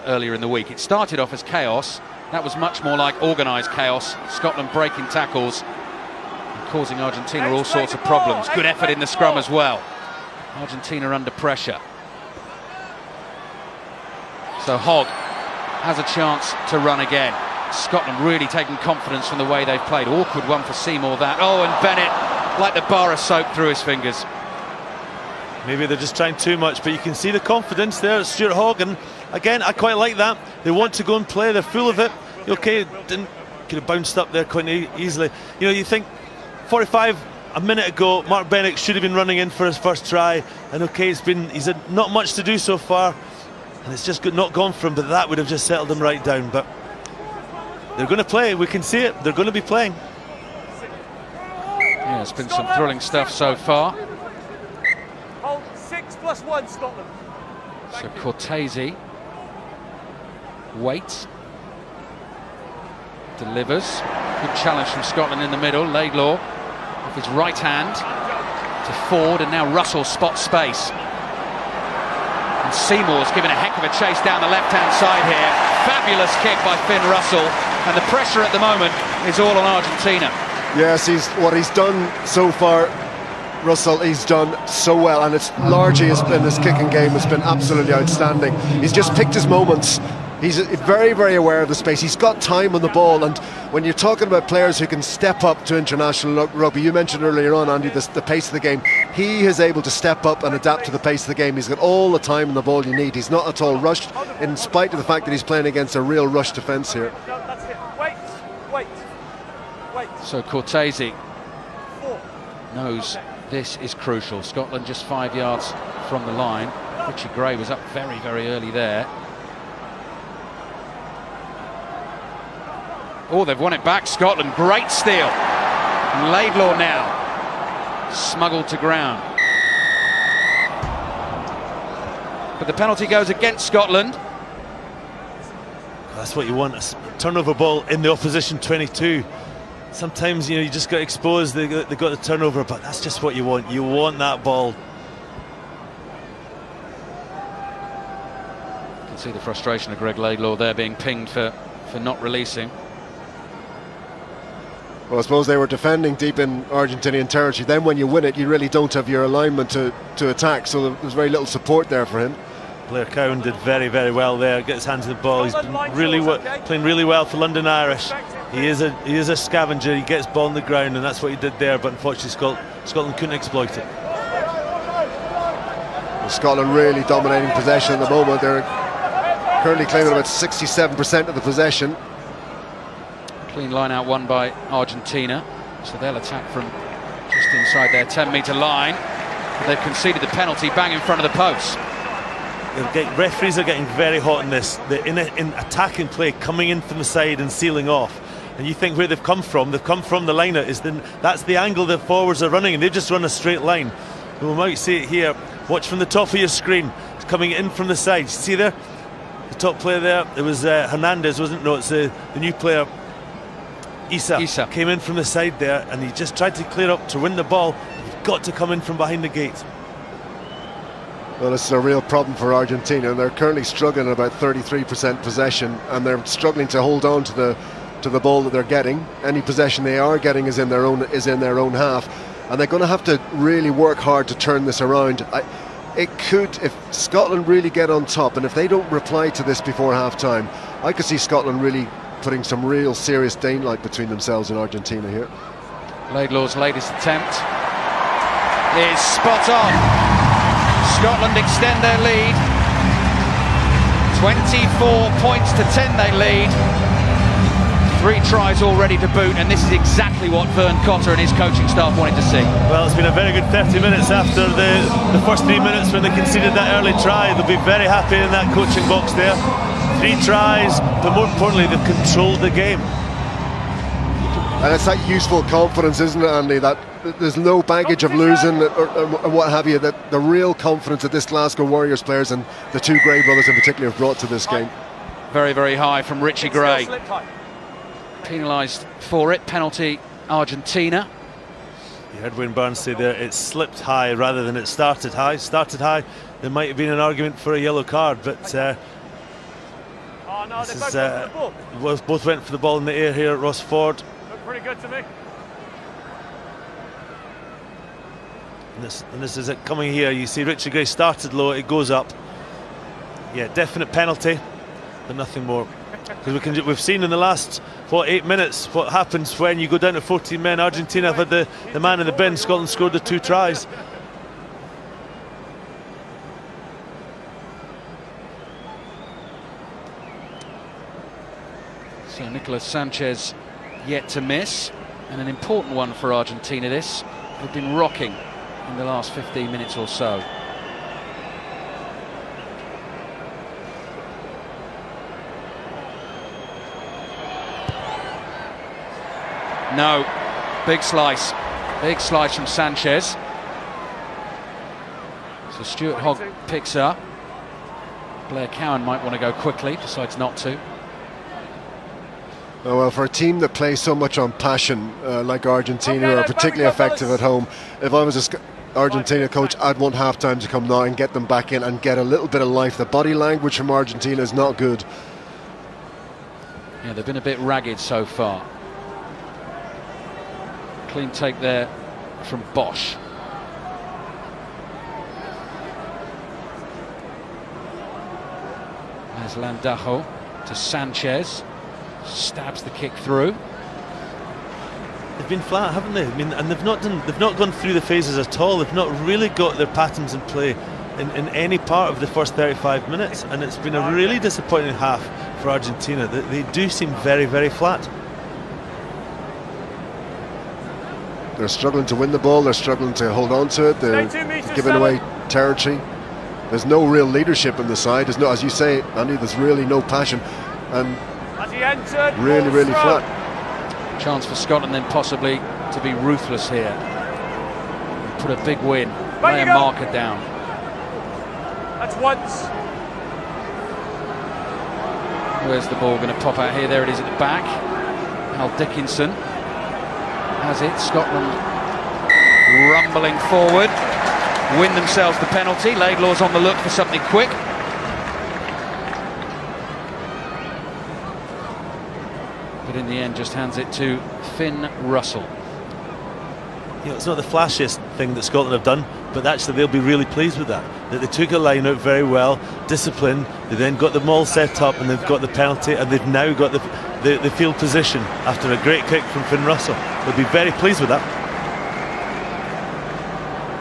Earlier in the week. It started off as chaos. That was much more like organised chaos. Scotland breaking tackles and causing Argentina all sorts of problems. Good effort in the scrum as well. Argentina under pressure. So Hogg has a chance to run again. Scotland really taking confidence from the way they've played. Awkward one for Seymour that. And Bennett, like the bar of soap through his fingers. Maybe they're just trying too much, but you can see the confidence there. Stuart Hogg, and again, I quite like that. They want to go and play. They're full of it. Okay, could have bounced up there quite easily. You know, you think 45 a minute ago, Mark Bennett should have been running in for his first try, and okay, he's had not much to do so far, and it's just not gone for him. But that would have just settled him right down. But they're going to play. We can see it. They're going to be playing. Yeah, it's been some thrilling stuff so far. Hold 6+1 Scotland. So Cortese waits, delivers. Good challenge from Scotland in the middle. Laidlaw with his right hand to Ford, and now Russell spots space. And Seymour's given a heck of a chase down the left-hand side here. Fabulous kick by Finn Russell, and the pressure at the moment is all on Argentina. Yes, what he's done so far, Russell, he's done so well, and it's largely in his kicking game has been absolutely outstanding. He's just picked his moments. He's very, very aware of the space. He's got time on the ball, and when you're talking about players who can step up to international rugby, you mentioned earlier on, Andy, the pace of the game. He is able to step up and adapt to the pace of the game. He's got all the time on the ball you need. He's not at all rushed, in spite of the fact that he's playing against a real rush defence here. No, that's it. Wait. So Cortese knows this is crucial. Scotland just 5 yards from the line. Richie Gray was up very, very early there. Oh, they've won it back, Scotland. Great steal. And Laidlaw now smuggled to ground. But the penalty goes against Scotland. That's what you want, a turnover ball in the opposition 22. Sometimes, you know, you just got exposed, they got the turnover, but that's just what you want. You want that ball. You can see the frustration of Greg Laidlaw there, being pinged for not releasing. Well, I suppose they were defending deep in Argentinian territory. Then when you win it, you really don't have your alignment to attack, so there's very little support there for him. Blair Cowan did very, very well there. Get his hands on the ball. He's been playing really well for London Irish. He is a scavenger. He gets ball on the ground, and that's what he did there. But unfortunately, Scotland couldn't exploit it. Well, Scotland really dominating possession at the moment. They're currently claiming about 67% of the possession. Clean line out won by Argentina, so they'll attack from just inside their 10-metre line. They've conceded the penalty bang in front of the post. Referees are getting very hot in this. They're in attacking play, coming in from the side and sealing off. And you think where they've come from? They've come from the line out. That's the angle the forwards are running, and they've just run a straight line. We might see it here. Watch from the top of your screen. It's coming in from the side. See there? The top player there. It was Hernandez, wasn't it? No, it's the new player. Issa came in from the side there, and he just tried to clear up to win the ball. You've got to come in from behind the gate. Well, this is a real problem for Argentina, and they're currently struggling at about 33% possession, and they're struggling to hold on to the ball that they're getting. Any possession they are getting is in their own half, and they're going to have to really work hard to turn this around. It could, if Scotland really get on top, and if they don't reply to this before half-time, I could see Scotland really putting some real serious daylight between themselves and Argentina here. Laidlaw's latest attempt is spot on. Scotland extend their lead. 24 points to 10 they lead. 3 tries already to boot, and this is exactly what Vern Cotter and his coaching staff wanted to see. Well, it's been a very good 30 minutes after the first 3 minutes when they conceded that early try. They'll be very happy in that coaching box there. 3 tries, but more importantly, they've controlled the game. And it's that useful confidence, isn't it, Andy, that there's no baggage of losing or what have you, that the real confidence that this Glasgow Warriors players and the 2 Gray brothers in particular have brought to this game. Very, very high from Richie Gray. Penalised for it, penalty Argentina. You heard Wayne Barnes say there, it slipped high rather than it started high. Started high, there might have been an argument for a yellow card, but both went for the ball in the air here at Ross Ford. Looked pretty good to me. And this is it coming here. You see Richie Gray started low, it goes up. Yeah, definite penalty, but nothing more. Because we've seen in the last 8 minutes what happens when you go down to 14 men. Argentina have had the man in the bin. Scotland scored the 2 tries. So Nicolas Sanchez yet to miss, and an important one for Argentina this. They've been rocking in the last 15 minutes or so. No, big slice from Sanchez. So Stuart Hogg picks up. Blair Cowan might want to go quickly, decides not to. Oh, well, for a team that plays so much on passion, like Argentina, are particularly effective at home, if I was an Argentina coach, I'd want half-time to come now and get them back in and get a little bit of life. The body language from Argentina is not good. Yeah, they've been a bit ragged so far. Clean take there from Bosch. There's Landajo to Sanchez. Stabs the kick through. They've been flat, haven't they? I mean, and they've not gone through the phases at all. They've not really got their patterns in play in any part of the first 35 minutes, and it's been a really disappointing half for Argentina. They do seem very, very flat. They're struggling to win the ball, they're struggling to hold on to it, they're giving away territory. There's no real leadership in the side. There's no, as you say, Andy, there's really no passion, and really, really flat. Chance for Scotland then possibly to be ruthless here. Put a big win, lay a marker down. That's once. Where's the ball going to pop out here? There it is at the back. Al Dickinson has it. Scotland rumbling forward, win themselves the penalty. Laidlaw's on the look for something quick. But in the end just hands it to Finn Russell. You know, it's not the flashiest thing that Scotland have done, but actually they'll be really pleased with that. That they took a line out very well, disciplined, they then got them all set up and they've got the penalty, and they've now got the field position after a great kick from Finn Russell. They'll be very pleased with that.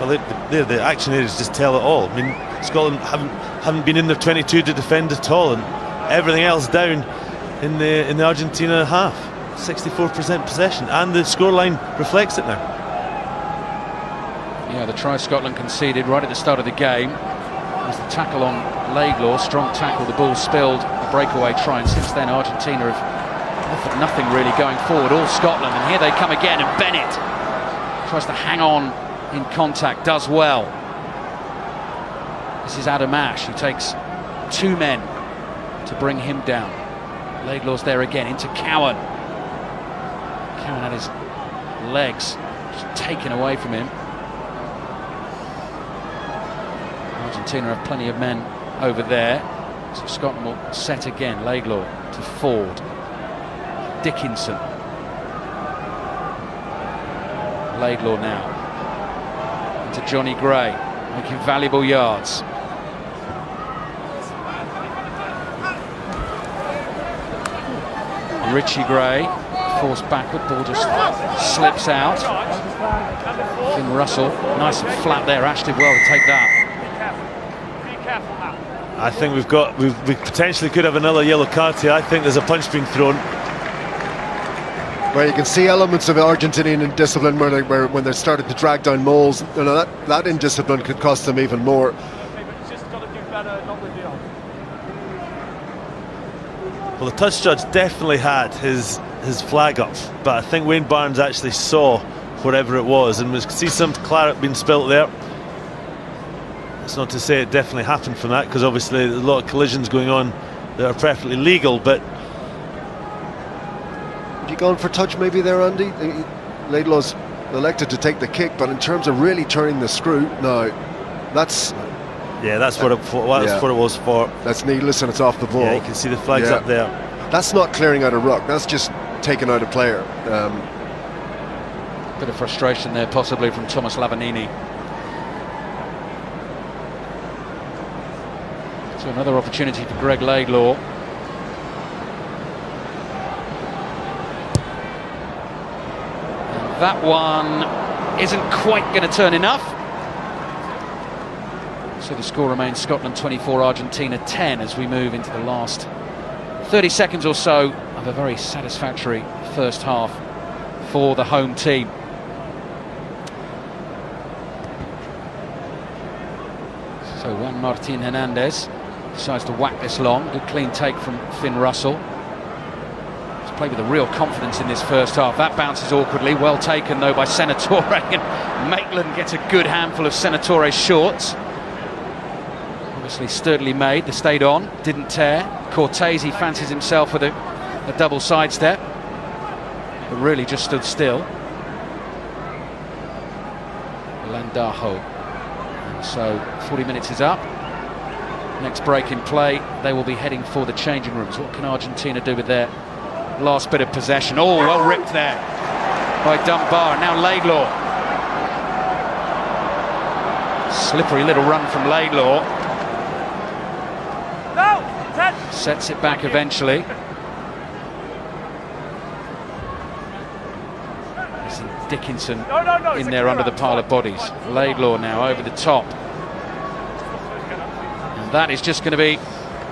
Well, the action areas just tell it all. I mean, Scotland haven't been in their 22 to defend at all, and everything else down in the Argentina half. 64% possession, and the scoreline reflects it now. Yeah, the try Scotland conceded right at the start of the game was the tackle on Laidlaw. Strong tackle, the ball spilled, a breakaway try, and since then Argentina have offered nothing really going forward. All Scotland, and here they come again, and Bennett tries to hang on in contact, does well. This is Adam Ash, who takes two men to bring him down. Laidlaw's there again, into Cowan. Cowan had his legs just taken away from him. Argentina have plenty of men over there, so Scotland will set again. Laidlaw to Ford. Dickinson. Laidlaw now into Johnny Gray, making valuable yards. Richie Gray forced backward, ball just slips out. Finn Russell, nice and flat there. Ash did well to take that. I think we potentially could have another yellow card here. I think there's a punch being thrown. Well, you can see elements of Argentinian indiscipline when they're starting to drag down mauls. You know, that indiscipline could cost them even more. Well, the touch judge definitely had his flag up, but I think Wayne Barnes actually saw whatever it was, and we could see some claret being spilt there. It's not to say it definitely happened from that, because obviously there's a lot of collisions going on that are perfectly legal, but... Have you gone for touch maybe there, Andy? Laidlaw's elected to take the kick, but in terms of really turning the screw, no, that's... Yeah, that's what it was for. That's needless, and it's off the ball. Yeah, you can see the flags up there. That's not clearing out a ruck, that's just taking out a player. Bit of frustration there possibly from Thomas Lavanini. So another opportunity for Greg Laidlaw. And that one isn't quite going to turn enough. So the score remains Scotland 24, Argentina 10 as we move into the last 30 seconds or so of of a very satisfactory first half for the home team. So Juan Martin Hernandez decides to whack this long. Good clean take from Finn Russell. He's played with a real confidence in this first half. That bounces awkwardly. Well taken though by Senatore, and Maitland gets a good handful of Senatore's shorts. Obviously sturdily made. They stayed on, didn't tear. Cortese fancies himself with a double sidestep, but really just stood still. Landajo. So 40 minutes is up. Next break in play, they will be heading for the changing rooms. What can Argentina do with their last bit of possession? Oh, well ripped there by Dunbar. Now Laidlaw. Slippery little run from Laidlaw. Sets it back eventually. There's Dickinson in there under the pile of bodies. Laidlaw now over the top. And that is just going to be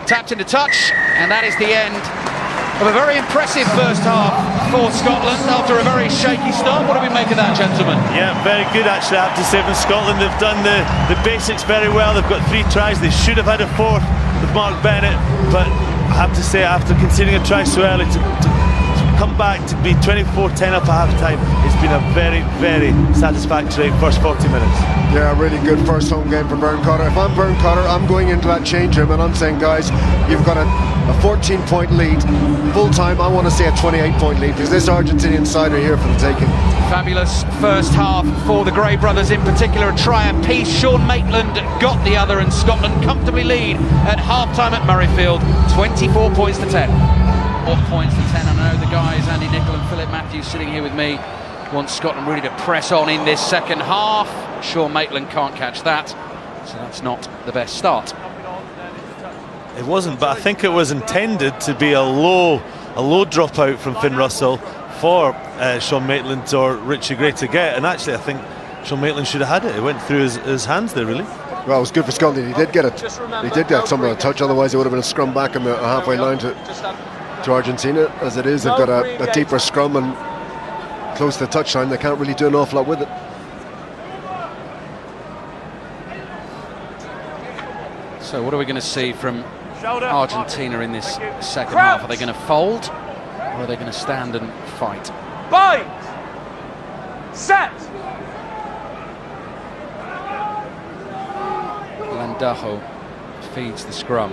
tapped into touch, and that is the end of a very impressive first half for Scotland after a very shaky start. What do we make of that, gentlemen? Yeah, very good actually, I have to say, from Scotland. They've done the basics very well. They've got 3 tries. They should have had a 4th with Mark Bennett, but I have to say, after conceding a try so early, to come back to be 24-10 up at half-time, it's been a very, very satisfactory first 40 minutes. Yeah, really good first home game for Vern Cotter. If I'm Vern Cotter, I'm going into that change room and I'm saying, guys, you've got a 14-point lead. Full time, I want to see a 28-point lead, because this Argentinian side are here for the taking. Fabulous first half for the Gray brothers, in particular a try apiece. Sean Maitland got the other, and Scotland comfortably lead at half-time at Murrayfield, 24 points to 10. 4 points to 10. I know the guys, Andy Nicol and Philip Matthews, sitting here with me, want Scotland really to press on in this second half. Sean Maitland can't catch that, so that's not the best start. It wasn't, but I think it was intended to be a low dropout from Finn Russell for Sean Maitland or Richie Gray to get, and actually I think Sean Maitland should have had it. It went through his hands there, really. Well, it was good for Scotland. He did get it. He did get some of the touch, otherwise it would have been a scrum back in the halfway line to Argentina. As it is, they've got a deeper scrum and close to the touchline. They can't really do an awful lot with it. So what are we going to see from Argentina in this second half? Are they going to fold, or are they going to stand and fight? Bind! Set! Landajo feeds the scrum.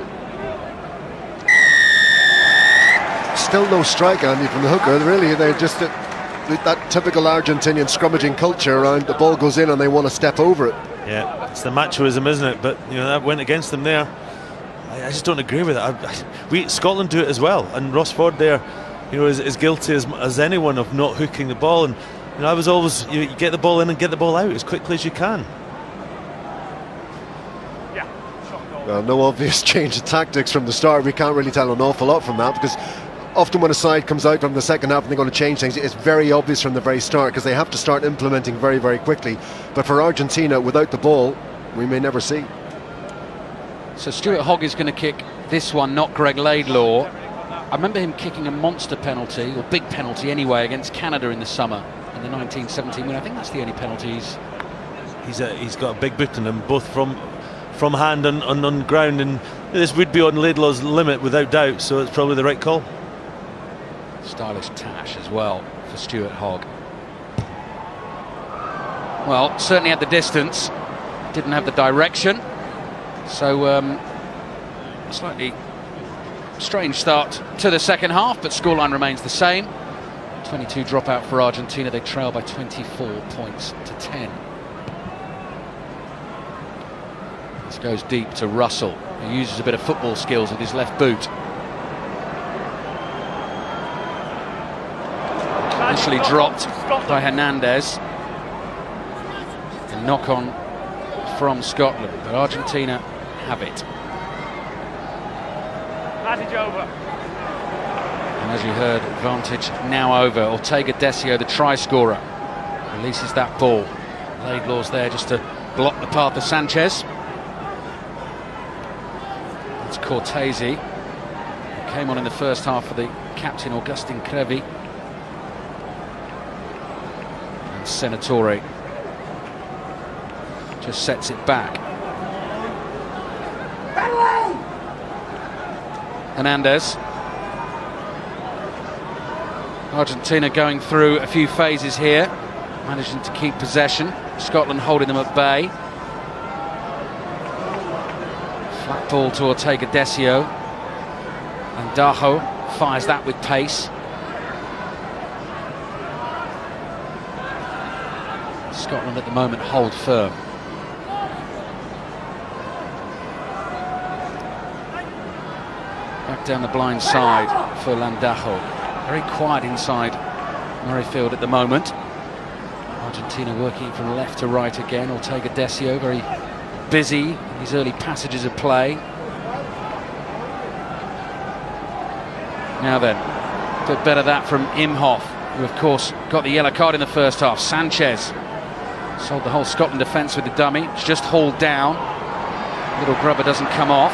Still no strike, Andy, from the hooker. Really, they're just that typical Argentinian scrummaging culture around the ball goes in and they want to step over it. Yeah, it's the machoism, isn't it? But you know, that went against them there. I just don't agree with it. Scotland do it as well, and Ross Ford there, you know, is guilty as anyone of not hooking the ball. And you know, I was always, you get the ball in and get the ball out as quickly as you can. Well, no obvious change of tactics from the start. We can't really tell an awful lot from that, because often when a side comes out from the second half and they're going to change things, it's very obvious from the very start, because they have to start implementing very, very quickly. But for Argentina, without the ball, we may never see. So Stuart Hogg is going to kick this one, not Greg Laidlaw. I remember him kicking a monster penalty, or big penalty anyway, against Canada in the summer in the 1917 win. I think that's the only penalty he's got a big boot in him, both from hand and on ground, and this would be on Laidlaw's limit without doubt, so it's probably the right call. Stylish tash as well for Stuart Hogg. Well, certainly at the distance, didn't have the direction, so slightly strange start to the second half, but scoreline remains the same. 22 dropout for Argentina. They trail by 24 points to 10. This goes deep to Russell, who uses a bit of football skills with his left boot. Initially dropped by Hernandez. A knock on from Scotland, but Argentina have it. Advantage over. And as you heard, advantage now over. Ortega Decio, the try scorer, releases that ball. Laidlaw's there just to block the path of Sanchez. It's Cortese, who came on in the first half for the captain Augustin Crevi. And Senatore just sets it back. Hernandez. Argentina going through a few phases here, managing to keep possession. Scotland holding them at bay. Flat ball to Ortega Desio. And Daho fires that with pace. Scotland at the moment hold firm. Back down the blind side for Landajo. Very quiet inside Murrayfield at the moment. Argentina working from left to right again. Ortega Desio very busy in these early passages of play. Now then, a bit better that from Imhoff, who of course got the yellow card in the first half. Sanchez sold the whole Scotland defence with the dummy. It's just hauled down. Little grubber doesn't come off.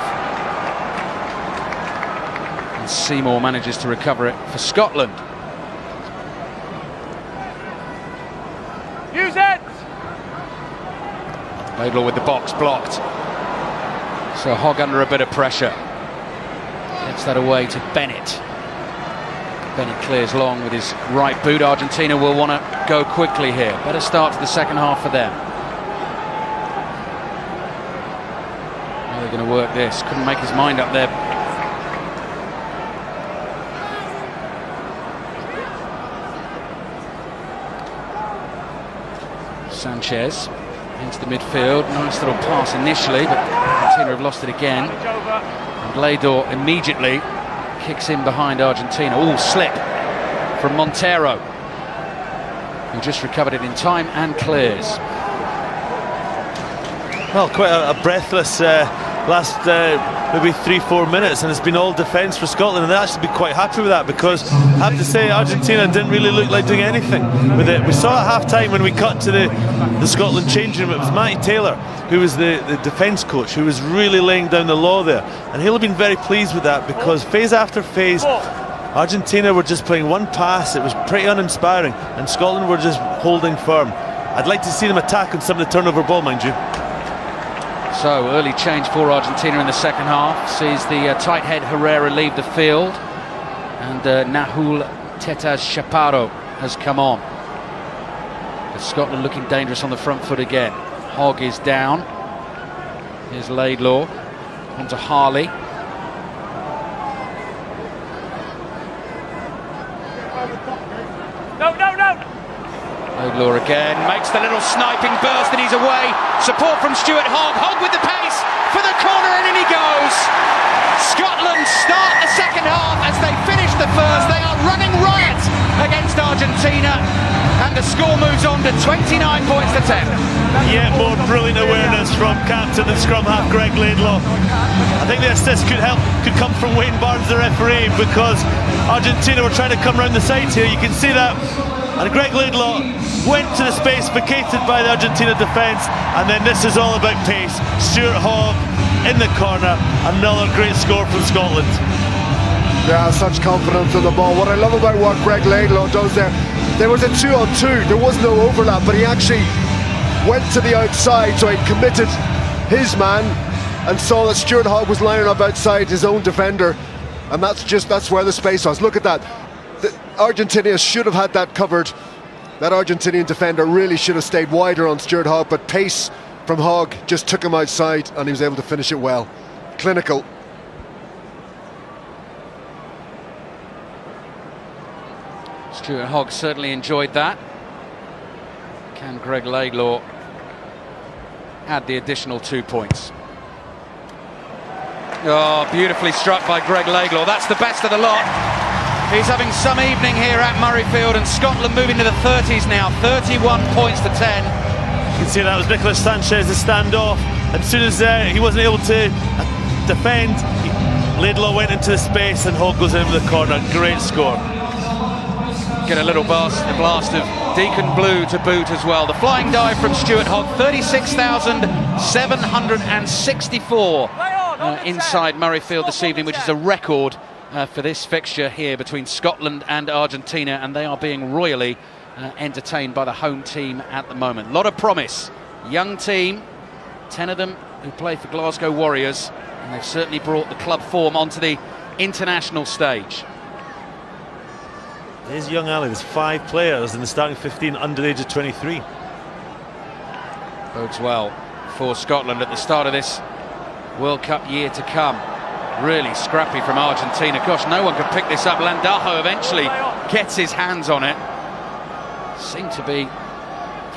And Seymour manages to recover it for Scotland. Use it! Laidlaw with the box blocked. So Hogg under a bit of pressure. Gets that away to Bennett. Bennett clears long with his right boot. Argentina will want to go quickly here. Better start to the second half for them. How are they going to work this? Couldn't make his mind up there. Sanchez into the midfield. Nice little pass initially, but Argentina have lost it again. And Laidlaw immediately kicks in behind Argentina. Oh, slip from Montero, who just recovered it in time and clears. Well, quite a breathless last maybe 3-4 minutes, and it's been all defence for Scotland, and they actually be quite happy with that, because I have to say Argentina didn't really look like doing anything with it. We saw at half-time when we cut to the Scotland changing room, it was Matty Taylor who was the defence coach, who was really laying down the law there, and he'll have been very pleased with that, because phase after phase Argentina were just playing one pass. It was pretty uninspiring, and Scotland were just holding firm. I'd like to see them attack on some of the turnover ball, mind you. So early change for Argentina in the second half sees the tight head Herrera leave the field, and Nahul Tetas Chaparro has come on. But Scotland looking dangerous on the front foot again. Hogg is down. Here's Laidlaw onto Harley. No! Laidlaw again, makes the little sniping burst and he's away. Support from Stuart Hogg. Hogg with the pace for the corner, and in he goes. Scotland start the second half as they finish the first. They are running riot against Argentina, and the score moves on to 29 points to 10. Yet more brilliant awareness from captain and scrum half Greg Laidlaw. I think the assist could come from Wayne Barnes, the referee, because Argentina were trying to come round the sides here. You can see that. And Greg Laidlaw went to the space vacated by the Argentina defence, and then this is all about pace. Stuart Hogg in the corner, another great score from Scotland. Yeah, such confidence on the ball. What I love about what Greg Laidlaw does there was a 2-on-2, there was no overlap, but he actually went to the outside, so he committed his man and saw that Stuart Hogg was lining up outside his own defender, and that's where the space was. Look at that. Argentina should have had that covered. That Argentinian defender really should have stayed wider on Stuart Hogg, but pace from Hogg just took him outside and he was able to finish it well. Clinical. Stuart Hogg certainly enjoyed that. Can Greg Laidlaw add the additional 2 points? Oh, beautifully struck by Greg Laidlaw. That's the best of the lot. He's having some evening here at Murrayfield, and Scotland moving to the 30s now, 31 points to 10. You can see that was Nicolas Sanchez's standoff. As soon as he wasn't able to defend, Laidlaw went into the space and Hogg goes into the corner. Great score. Get a little blast of Deacon Blue to boot as well. The flying dive from Stuart Hogg, 36,764 inside Murrayfield this evening, which is a record for this fixture here between Scotland and Argentina, and they are being royally entertained by the home team at the moment. A lot of promise. Young team, 10 of them who play for Glasgow Warriors, and they've certainly brought the club form onto the international stage. There's young Ali. There's 5 players in the starting 15 under the age of 23. Bodes well for Scotland at the start of this World Cup year to come. Really scrappy from Argentina. Gosh, no one could pick this up. Landajo eventually gets his hands on it. Seemed to be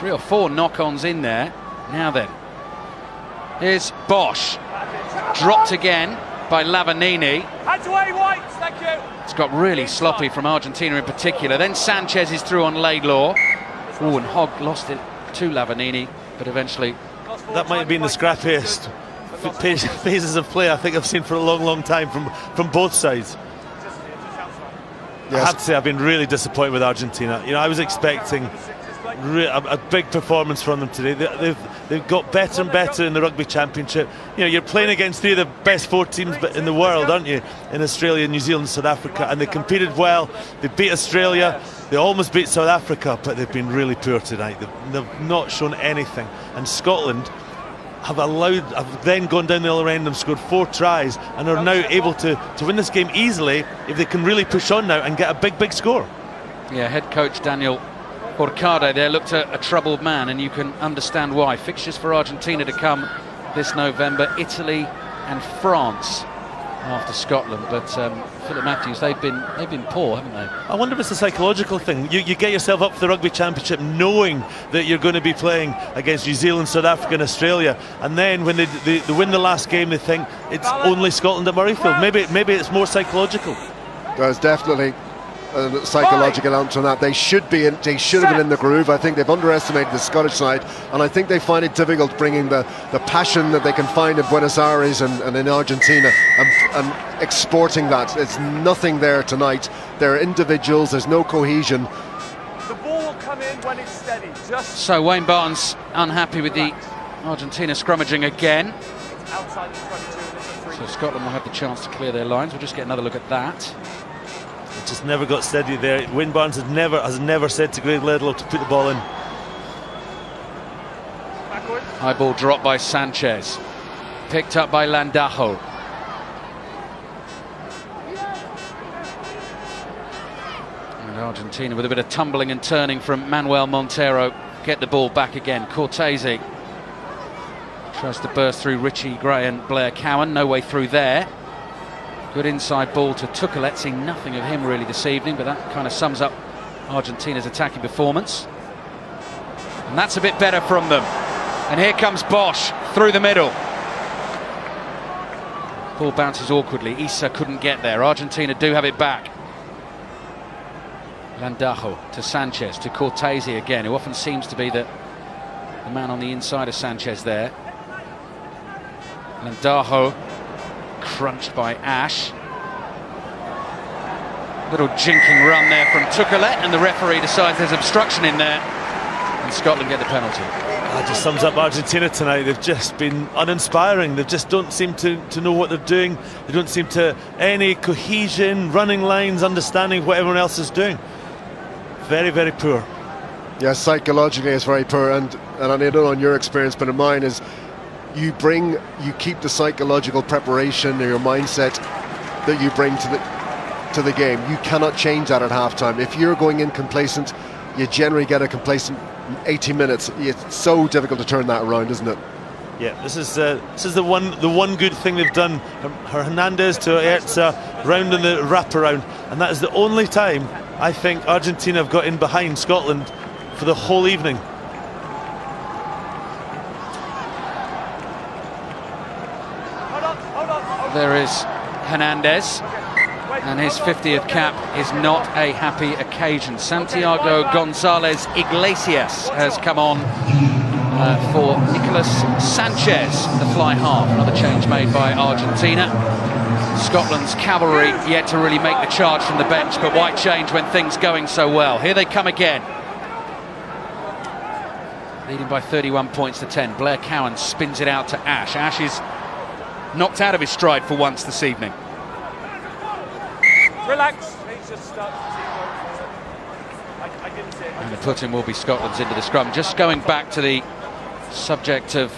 3 or 4 knock-ons in there. Now then, here's Bosch. Dropped again by Lavanini. Hands away, White. Thank you. It's got really sloppy from Argentina in particular. Then Sanchez is through on Laidlaw. Oh, and Hogg lost it to Lavanini, but eventually... That might have been the scrappiest phases of play I think I've seen for a long, long time from both sides. Yes. I have to say I've been really disappointed with Argentina. You know, I was expecting a big performance from them today. They've got better and better in the Rugby Championship. You know, you're playing against 3 of the best 4 teams in the world, aren't you? In Australia, New Zealand, South Africa, and they competed well. They beat Australia. They almost beat South Africa, but they've been really poor tonight. They've not shown anything. And Scotland have then gone down the other end and scored 4 tries and are now able to win this game easily if they can really push on now and get a big score. Yeah, head coach Daniel Forcade there looked a troubled man, and you can understand why. Fixtures for Argentina to come this November, Italy and France after Scotland, but Philip Matthews, they've been poor, haven't they? I wonder if it's a psychological thing. You get yourself up for the Rugby Championship knowing that you're going to be playing against New Zealand, South Africa and Australia, and then when they win the last game they think it's only Scotland at Murrayfield. Maybe it's more psychological. There's definitely a psychological element on that. They should have been in the groove. I think they've underestimated the Scottish side, and I think they find it difficult bringing the passion that they can find in Buenos Aires and in Argentina and exporting that. It's nothing there tonight. They're individuals. There's no cohesion. The ball will come in when it's steady. So Wayne Barnes unhappy with the Argentina scrummaging again. Outside the 22, and it's a free. So Scotland will have the chance to clear their lines. We'll just get another look at that. It just never got steady there. Wayne Barnes has never said to Greg Laidlaw to put the ball in. High ball dropped by Sanchez, picked up by Landajo. And Argentina with a bit of tumbling and turning from Manuel Montero get the ball back again. Cortese tries to burst through Richie Gray and Blair Cowan, no way through there. Good inside ball to Tukelet, seen nothing of him really this evening, but that kind of sums up Argentina's attacking performance. And that's a bit better from them. And here comes Bosch through the middle. Ball bounces awkwardly. Issa couldn't get there. Argentina do have it back. Landajo to Sanchez, to Cortese again, who often seems to be the man on the inside of Sanchez there. Landajo crunched by Ash. Little jinking run there from Tukelet, and the referee decides there's obstruction in there, and Scotland get the penalty. That just sums up Argentina tonight. They've just been uninspiring. They just don't seem to know what they're doing. They don't seem to any cohesion, running lines, understanding what everyone else is doing. Very, very poor. Yeah, psychologically it's very poor, and I don't know on your experience, but in mine is you keep the psychological preparation or your mindset that you bring to the game. You cannot change that at halftime. If you're going in complacent, you generally get a complacent 80 minutes. It's so difficult to turn that around, isn't it? Yeah, this is the one good thing they've done. Hernandez to Aerza, round in the wraparound, and that is the only time I think Argentina have got in behind Scotland for the whole evening. There is Hernandez, and his 50th cap is not a happy occasion. Santiago Gonzalez Iglesias has come on for Nicolas Sanchez, the fly half. Another change made by Argentina. Scotland's cavalry yet to really make the charge from the bench, but why change when things going so well? Here they come again. Leading by 31 points to 10. Blair Cowan spins it out to Ash. Ash is knocked out of his stride for once this evening. Relax. He's just stuck. I didn't see it. And the put-in will be Scotland's into the scrum. Just going back to the subject of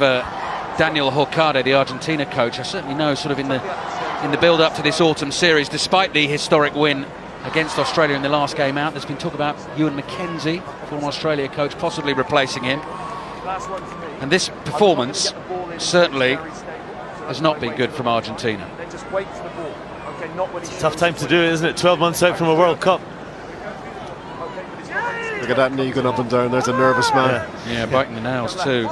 Daniel Horcade, the Argentina coach, I certainly know sort of in the build-up to this autumn series, despite the historic win against Australia in the last game out, there's been talk about Ewan McKenzie, former Australia coach, possibly replacing him. And this performance certainly has not been good from Argentina. Just wait for the ball. Okay, not when it's a tough time to do it, isn't it? 12 months out from a World Cup. Look at that knee going up and down. There's a nervous man. Yeah, biting the nails too.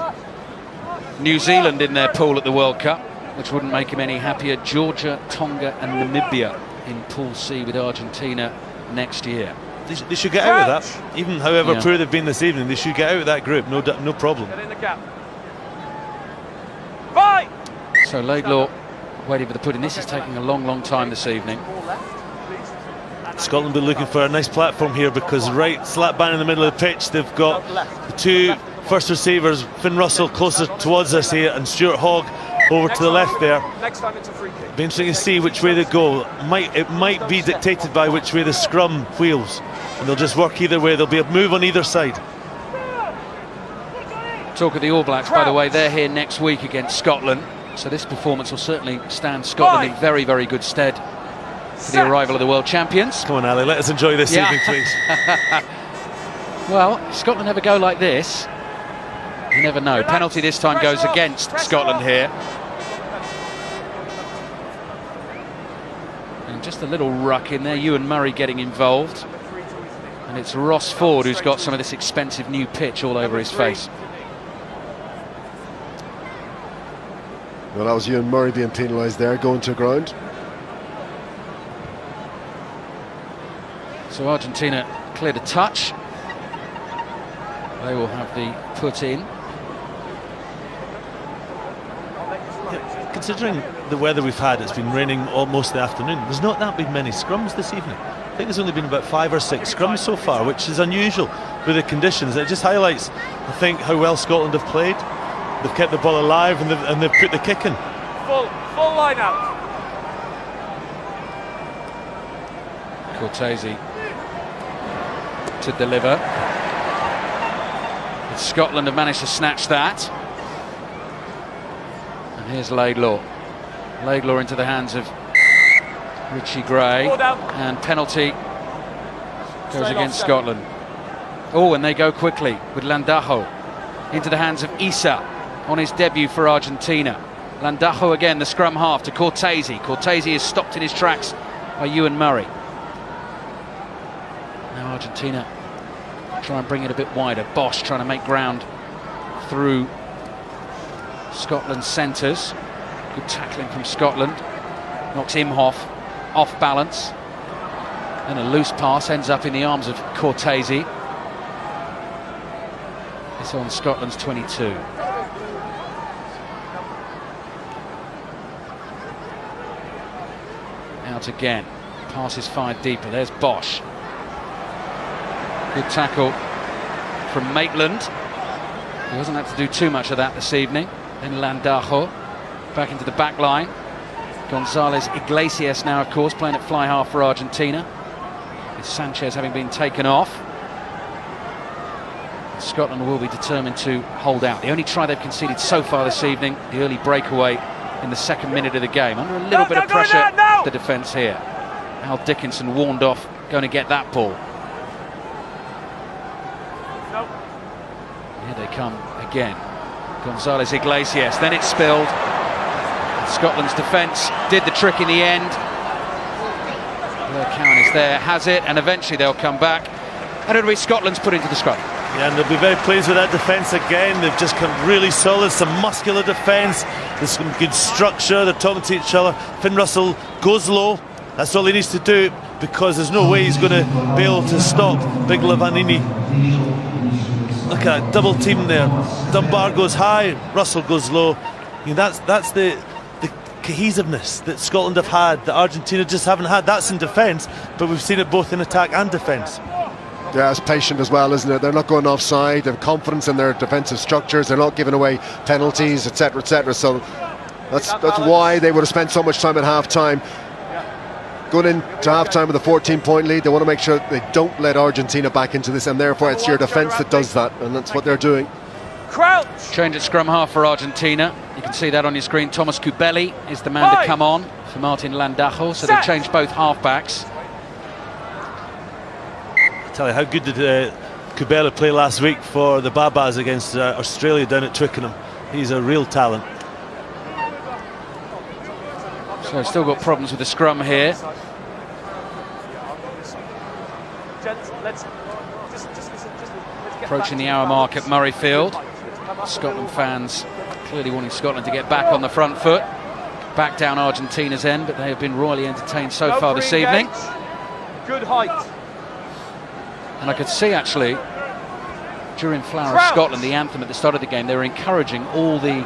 New Zealand in their pool at the World Cup, which wouldn't make him any happier. Georgia, Tonga and Namibia in Pool C with Argentina next year. They should get out of that. Even however poor they've been this evening, they should get out of that group. No problem. Get in the gap. Right. So Laidlaw waiting for the put-in. This is taking a long time this evening. Scotland will be looking for a nice platform here, because right slap bang in the middle of the pitch they've got the two first receivers, Finn Russell closer towards us here and Stuart Hogg over to the left there. Next time it's a free kick. Be interesting to see which way they go. It might be dictated by which way the scrum wheels, and they'll just work either way. There'll be a move on either side. Talk of the All Blacks, by the way, they're here next week against Scotland, so this performance will certainly stand Scotland in very good stead for the arrival of the world champions. Come on, Ali, let us enjoy this evening, please. Well, if Scotland have a go like this, you never know. Penalty this time goes against Scotland here. And just a little ruck in there, Ewan Murray getting involved. And it's Ross Ford who's got some of this expensive new pitch all over his face. Well, that was Ewan Murray being penalised there, going to ground. So Argentina cleared a touch. They will have the put in. Yeah, considering the weather we've had, it's been raining almost the afternoon. There's not that been many scrums this evening. I think there's only been about 5 or 6 scrums so far, which is unusual with the conditions. It just highlights, I think, how well Scotland have played. They've kept the ball alive and they've put the kick in. Full line out. Cortese to deliver. Scotland have managed to snatch that. And here's Laidlaw. Laidlaw into the hands of Richie Gray. And penalty goes against Scotland. Oh, and they go quickly with Landajo into the hands of Issa on his debut for Argentina. Landajo again, the scrum half to Cortese. Cortese is stopped in his tracks by Ewan Murray. Now Argentina try and bring it a bit wider. Bosch trying to make ground through Scotland's centres. Good tackling from Scotland. Knocks Imhoff off balance. And a loose pass ends up in the arms of Cortese. It's on Scotland's 22. Out again. Pass is fired deeper. There's Bosch. Good tackle from Maitland. He doesn't have to do too much of that this evening. Then Landajo back into the back line. Gonzalez Iglesias now, of course, playing at fly half for Argentina, with Sanchez having been taken off. Scotland will be determined to hold out. The only try they've conceded so far this evening, the early breakaway in the second minute of the game. Under a little bit of pressure, the defence here. Al Dickinson warned off going to get that ball. Here they come again. Gonzalez Iglesias, then it's spilled. Scotland's defence did the trick in the end. Blair Cowan is there, has it, and eventually they'll come back. And it'll be Scotland's put into the scrum. Yeah, and they'll be very pleased with that defence again. They've just come really solid, some muscular defence. There's some good structure, they're talking to each other. Finn Russell goes low. That's all he needs to do, because there's no way he's going to be able to stop Big Lavanini. Look at that double team there. Dunbar goes high, Russell goes low. I mean, that's the cohesiveness that Scotland have had, that Argentina just haven't had. That's in defence, but we've seen it both in attack and defence. Yeah, it's patient as well, isn't it? They're not going offside. They have confidence in their defensive structures. They're not giving away penalties, etc., etc. So that's why they would have spent so much time at half-time going into half-time with a 14-point lead. They want to make sure that they don't let Argentina back into this, and therefore it's your defence that does that, and that's what they're doing. Crouch! Change at scrum half for Argentina. You can see that on your screen. Thomas Kubeli is the man to come on for Martin Landajo, so they've changed both halfbacks. I tell you, how good did Kubela play last week for the Babas against Australia down at Twickenham. He's a real talent. So still got problems with the scrum here. Approaching the hour mark at Murrayfield. Scotland fans clearly wanting Scotland to get back on the front foot. Back down Argentina's end, but they have been royally entertained so far this evening. Good height. And I could see actually during Flower of Scotland, the anthem at the start of the game, they were encouraging all the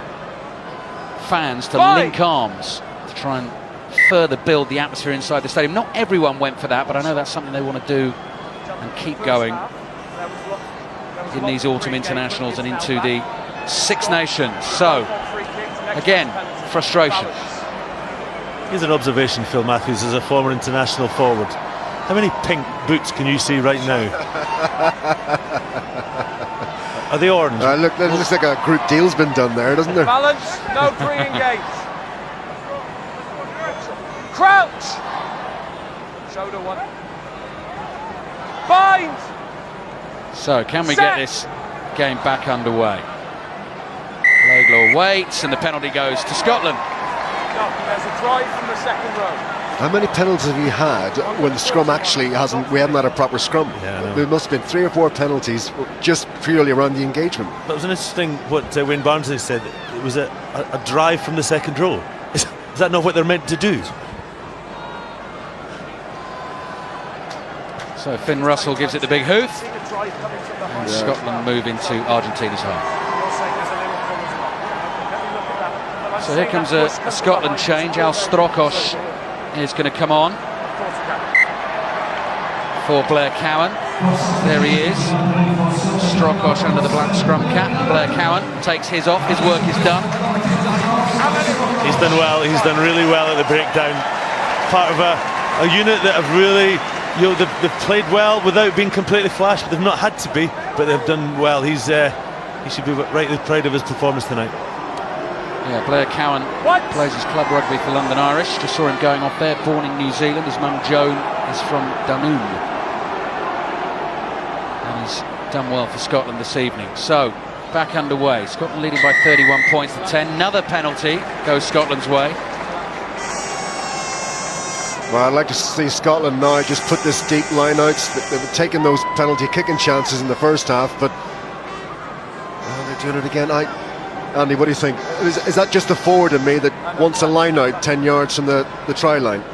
fans to link arms to try and further build the atmosphere inside the stadium. Not everyone went for that, but I know that's something they want to do and keep going in these autumn internationals and into the Six Nations. So again, frustration. Here's an observation, Phil Matthews, as a former international forward. How many pink boots can you see right now? Are they orange? Look, it looks like a group deal's been done there, doesn't there? Balance, no pre-engage. Crouch! Shoulder one. Bind! So can we get this game back underway? Laidlaw waits and the penalty goes to Scotland. No, there's a drive from the second row. How many penalties have you had when the scrum actually we haven't had a proper scrum? Yeah, there must have been 3 or 4 penalties just purely around the engagement. But it was an interesting what Wayne Barnsley said. It was a drive from the second row. Is that not what they're meant to do? So Finn Russell gives it the big hoof. And Scotland move into Argentina's half. So here comes a Scotland change. Al Strokos is going to come on for Blair Cowan. There he is. Strokos under the black scrum cap. Blair Cowan takes his off. His work is done. He's done well. He's done really well at the breakdown. Part of a unit that have really, they've played well without being completely flash, but they've not had to be, but they've done well. He should be rightly proud of his performance tonight. Yeah, Blair Cowan plays his club rugby for London Irish. Just saw him going off there, born in New Zealand. His mum Joan is from Dunoon. And he's done well for Scotland this evening. So, back underway. Scotland leading by 31 points to 10. Another penalty goes Scotland's way. Well, I'd like to see Scotland now just put this deep line out. They've taken those penalty kicking chances in the first half, but they're doing it again. Andy, what do you think? Is that just the forward in me that wants a line out 10 yards from the try line?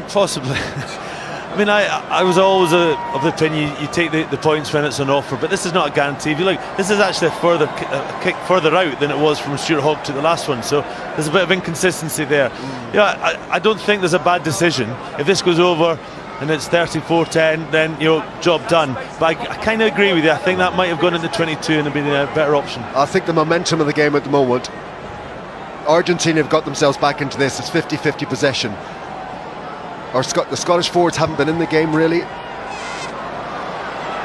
Possibly. I mean, I was always of the opinion you take the points when it's on offer, but this is not a guarantee. If you look, this is actually a kick further out than it was from Stuart Hogg to the last one, so there's a bit of inconsistency there. Yeah, I don't think there's a bad decision. If this goes over and it's 34-10, then job done. But I kind of agree with you. I think that might have gone into 22 and have been a better option. I think the momentum of the game at the moment, Argentina have got themselves back into this. It's 50-50 possession. The Scottish forwards haven't been in the game really.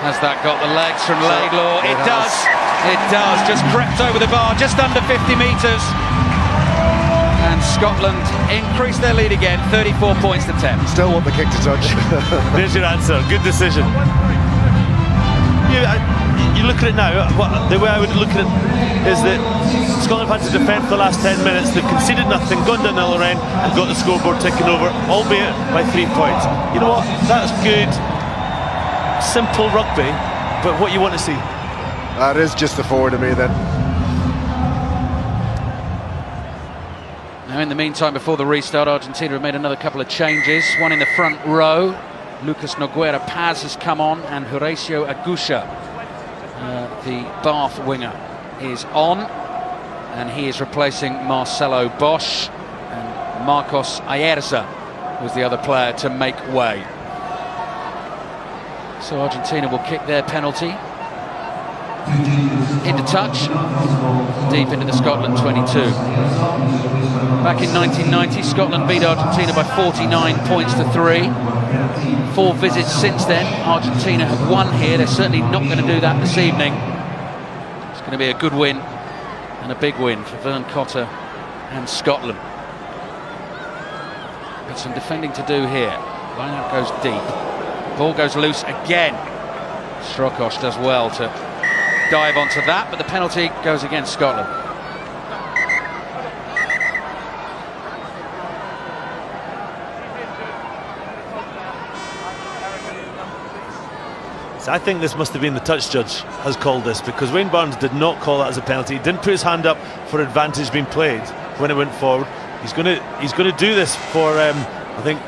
Has that got the legs from Laidlaw? It does. It does. Just crept over the bar, just under 50 metres. And Scotland increased their lead again, 34 points to 10. Still want the kick to touch. There's your answer. Good decision. You look at it now, the way I would look at it is that Scotland have had to defend for the last 10 minutes. They've conceded nothing, gone down the other end and got the scoreboard ticking over, albeit by 3 points. You know what? That's good, simple rugby, but what you want to see. That is just the forward of me then. Now in the meantime, before the restart, Argentina have made another couple of changes. One in the front row. Lucas Nogueira Paz has come on, and Horacio Agusha, the Bath winger, is on, and he is replacing Marcelo Bosch, and Marcos Ayerza was the other player to make way. So Argentina will kick their penalty. into touch, deep into the Scotland 22. Back in 1990, Scotland beat Argentina by 49 points to 3. 4 visits since then. Argentina have won here. They're certainly not going to do that this evening. It's going to be a good win and a big win for Vern Cotter and Scotland. Got some defending to do here. Line out goes deep. Ball goes loose again. Strokosz does well to dive onto that, but the penalty goes against Scotland. So I think this must have been the touch judge has called this, because Wayne Barnes did not call that as a penalty. He didn't put his hand up for advantage being played when it went forward. He's going to do this for I think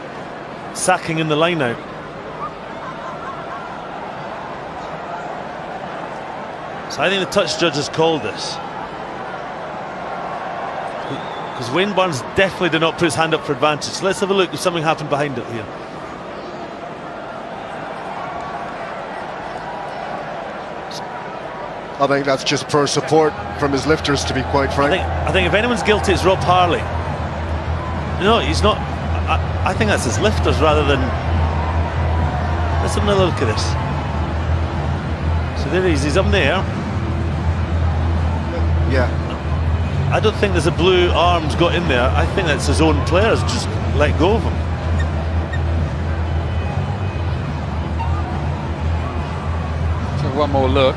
sacking in the line out. So I think the touch judge has called this, because Wayne Barnes definitely did not put his hand up for advantage. So let's have a look if something happened behind it here. I think that's just poor support from his lifters, to be quite frank. I think if anyone's guilty, it's Rob Harley. No, he's not. I think that's his lifters rather than. Let's have another look at this. So there he is. He's up there. Yeah. I don't think there's a blue arms got in there. I think that's his own players just let go of him. So one more look.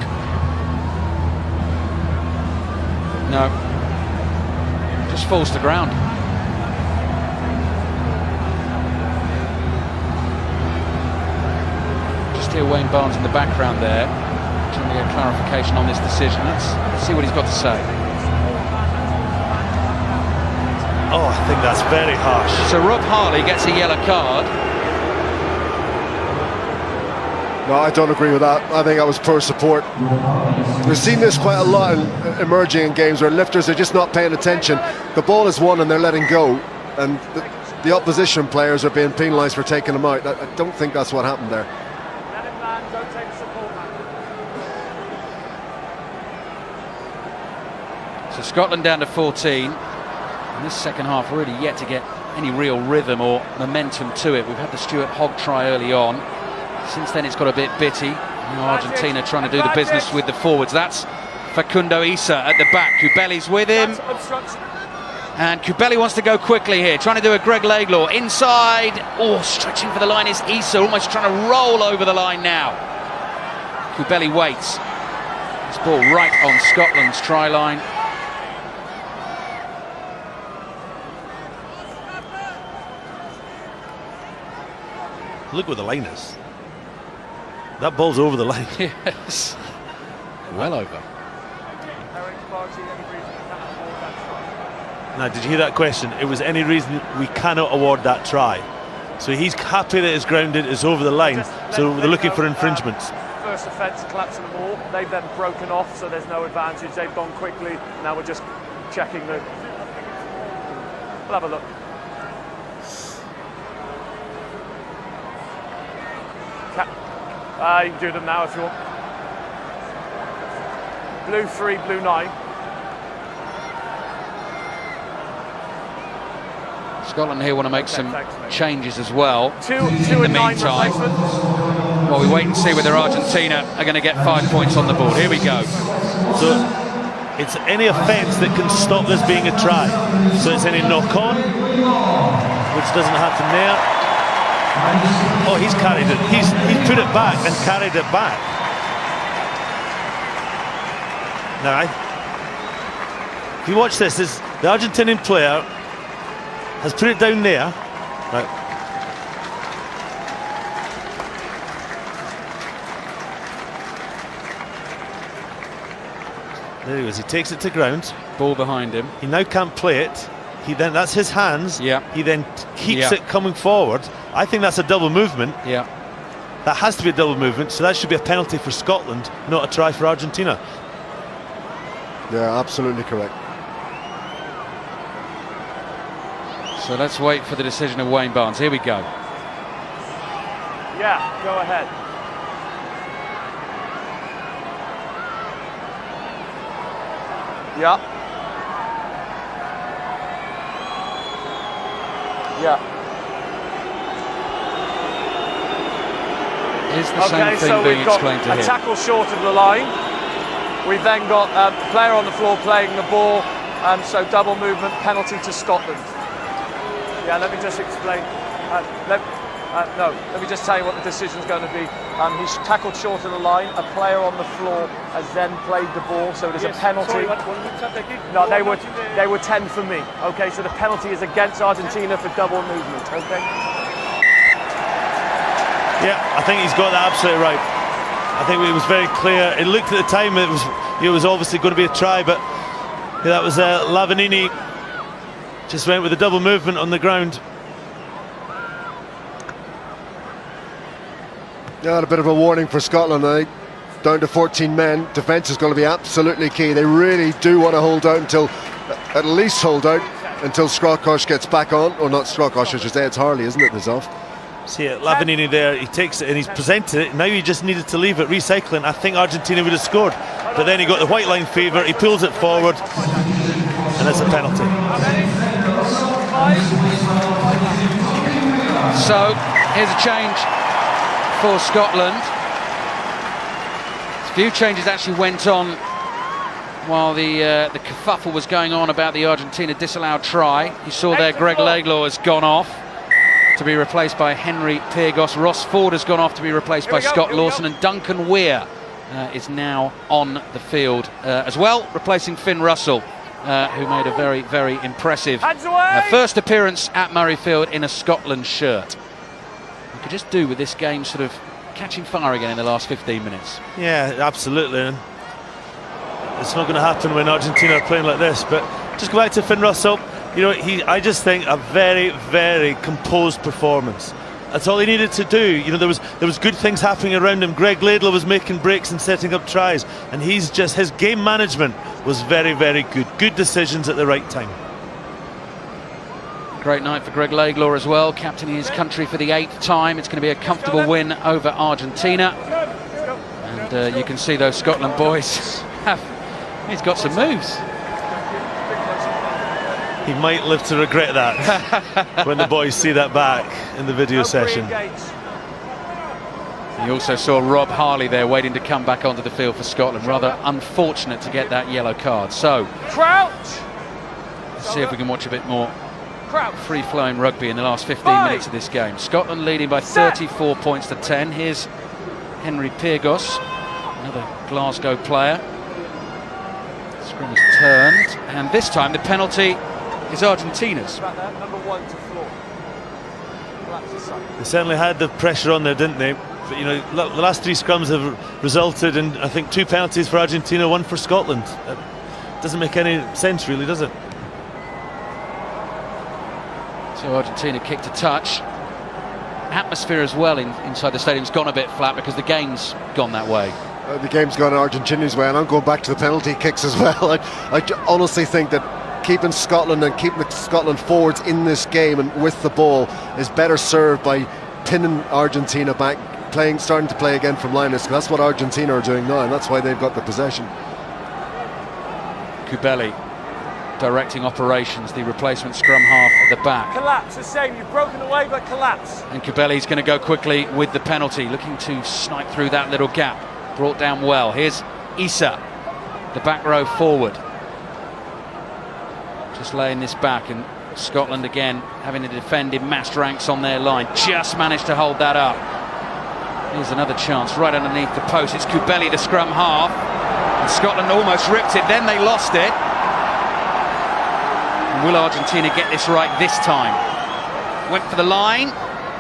No, just falls to ground. Just hear Wayne Barnes in the background there, trying to get clarification on this decision. Let's see what he's got to say. Oh, I think that's very harsh. So Rob Harley gets a yellow card. No, I don't agree with that. I think that was poor support. We've seen this quite a lot emerging in games where lifters are just not paying attention. The ball is won and they're letting go, and the opposition players are being penalised for taking them out. I don't think that's what happened there. Let him land, don't take the support, man. So Scotland down to 14. And this second half really yet to get any real rhythm or momentum to it. We've had the Stuart Hogg try early on. Since then it's got a bit bitty. Now Argentina trying to do the business with the forwards. That's Facundo Issa at the back. Kubeli's with him. And Kubeli wants to go quickly here, trying to do a Greg Laidlaw inside. Oh, stretching for the line is Issa, almost trying to roll over the line now. Kubeli waits. This ball right on Scotland's try line. Look where the line is. That ball's over the line. Yes. Well over. Now, did you hear that question? It was any reason we cannot award that try. So he's happy that it's grounded, it's over the line, so they're looking for infringements. First offence, collapsing them all. They've then broken off, so there's no advantage. They've gone quickly. Now we're just checking the... We'll have a look. You can do them now if you want. Blue 3, blue 9. Scotland here want to make some changes as well. Two in the and 9 meantime, replacements. while we wait and see whether Argentina are going to get 5 points on the board. Here we go. So it's any offence that can stop this being a try. So it's any knock-on, which doesn't happen there. Oh, he's carried it. He's put it back and carried it back. Now, if you watch this, the Argentinian player has put it down there. Right. There he goes. He takes it to ground. Ball behind him. He now can't play it. That's his hands. Yeah. He then keeps it coming forward. I think that's a double movement. Yeah. That has to be a double movement, so that should be a penalty for Scotland, not a try for Argentina. Yeah, absolutely correct. So let's wait for the decision of Wayne Barnes. Here we go. Yeah, go ahead. Yeah. Yeah. Is the same thing being explained to him? A tackle short of the line. We've then got a player on the floor playing the ball, so double movement, penalty to Scotland. Yeah, let me just explain. Let me just tell you what the decision's going to be. He's tackled short of the line. A player on the floor has then played the ball, so there's a penalty. Sorry, no, they were 10 for me. Okay, so the penalty is against Argentina for double movement. Okay. Yeah, I think he's got that absolutely right. I think it was very clear. It looked at the time it was obviously going to be a try, but yeah, that was Lavanini just went with a double movement on the ground. Yeah, a bit of a warning for Scotland. I think down to 14 men, defence is going to be absolutely key. They really do want to hold out until Skrokosh gets back on, or not Skrokosh, I should say. It's Harley, isn't it? That's off. See it, Lavanini there, he takes it and he's presented it. Now he just needed to leave it, recycling. I think Argentina would have scored, but then he got the white line fever, he pulls it forward, and it's a penalty. So here's a change for Scotland. A few changes actually went on while the kerfuffle was going on about the Argentina disallowed try. You saw there Greg Laidlaw has gone off to be replaced by Henry Pyrgos. Ross Ford has gone off to be replaced by Scott Lawson, and Duncan Weir is now on the field as well, replacing Finn Russell, who made a very, very impressive first appearance at Murrayfield in a Scotland shirt. You could just do with this game sort of catching fire again in the last 15 minutes. Yeah, absolutely. And it's not going to happen when Argentina are playing like this, but just go back to Finn Russell. You know, I just think a very, very composed performance. That's all he needed to do. You know, there was good things happening around him. Greg Laidlaw was making breaks and setting up tries, and his game management was very, very good. Good decisions at the right time. Great night for Greg Laidlaw as well, captaining his country for the 8th time. It's going to be a comfortable win over Argentina, and you can see those Scotland boys he's got some moves. He might live to regret that when the boys see that back in the video session. You also saw Rob Harley there waiting to come back onto the field for Scotland. Rather unfortunate to get that yellow card. So, let's see if we can watch a bit more free-flowing rugby in the last 15 minutes of this game. Scotland leading by 34 points to 10. Here's Henry Pyrgos, another Glasgow player. Scrum is turned, and this time the penalty is Argentina's. Number 1 to floor. They certainly had the pressure on there, didn't they? But, you know, the last 3 scrums have resulted in, I think, 2 penalties for Argentina, 1 for Scotland. It doesn't make any sense, really, does it? So Argentina kicked a touch. Atmosphere as well inside the stadium's gone a bit flat because the game's gone that way. The game's gone Argentina's way, and I'm going back to the penalty kicks as well. I honestly think that keeping Scotland and keeping the Scotland forwards in this game and with the ball is better served by pinning Argentina back, starting to play again from Linus. That's what Argentina are doing now, and that's why they've got the possession. Kubeli directing operations, the replacement scrum half at the back. Collapse, the same. You've broken away, but collapse. And Kubeli's going to go quickly with the penalty, looking to snipe through that little gap. Brought down well. Here's Issa, the back row forward. Just laying this back, and Scotland again having to defend in massed ranks on their line. Just managed to hold that up. Here's another chance right underneath the post. It's Kubeli, the scrum half. And Scotland almost ripped it, then they lost it. And will Argentina get this right this time? Went for the line.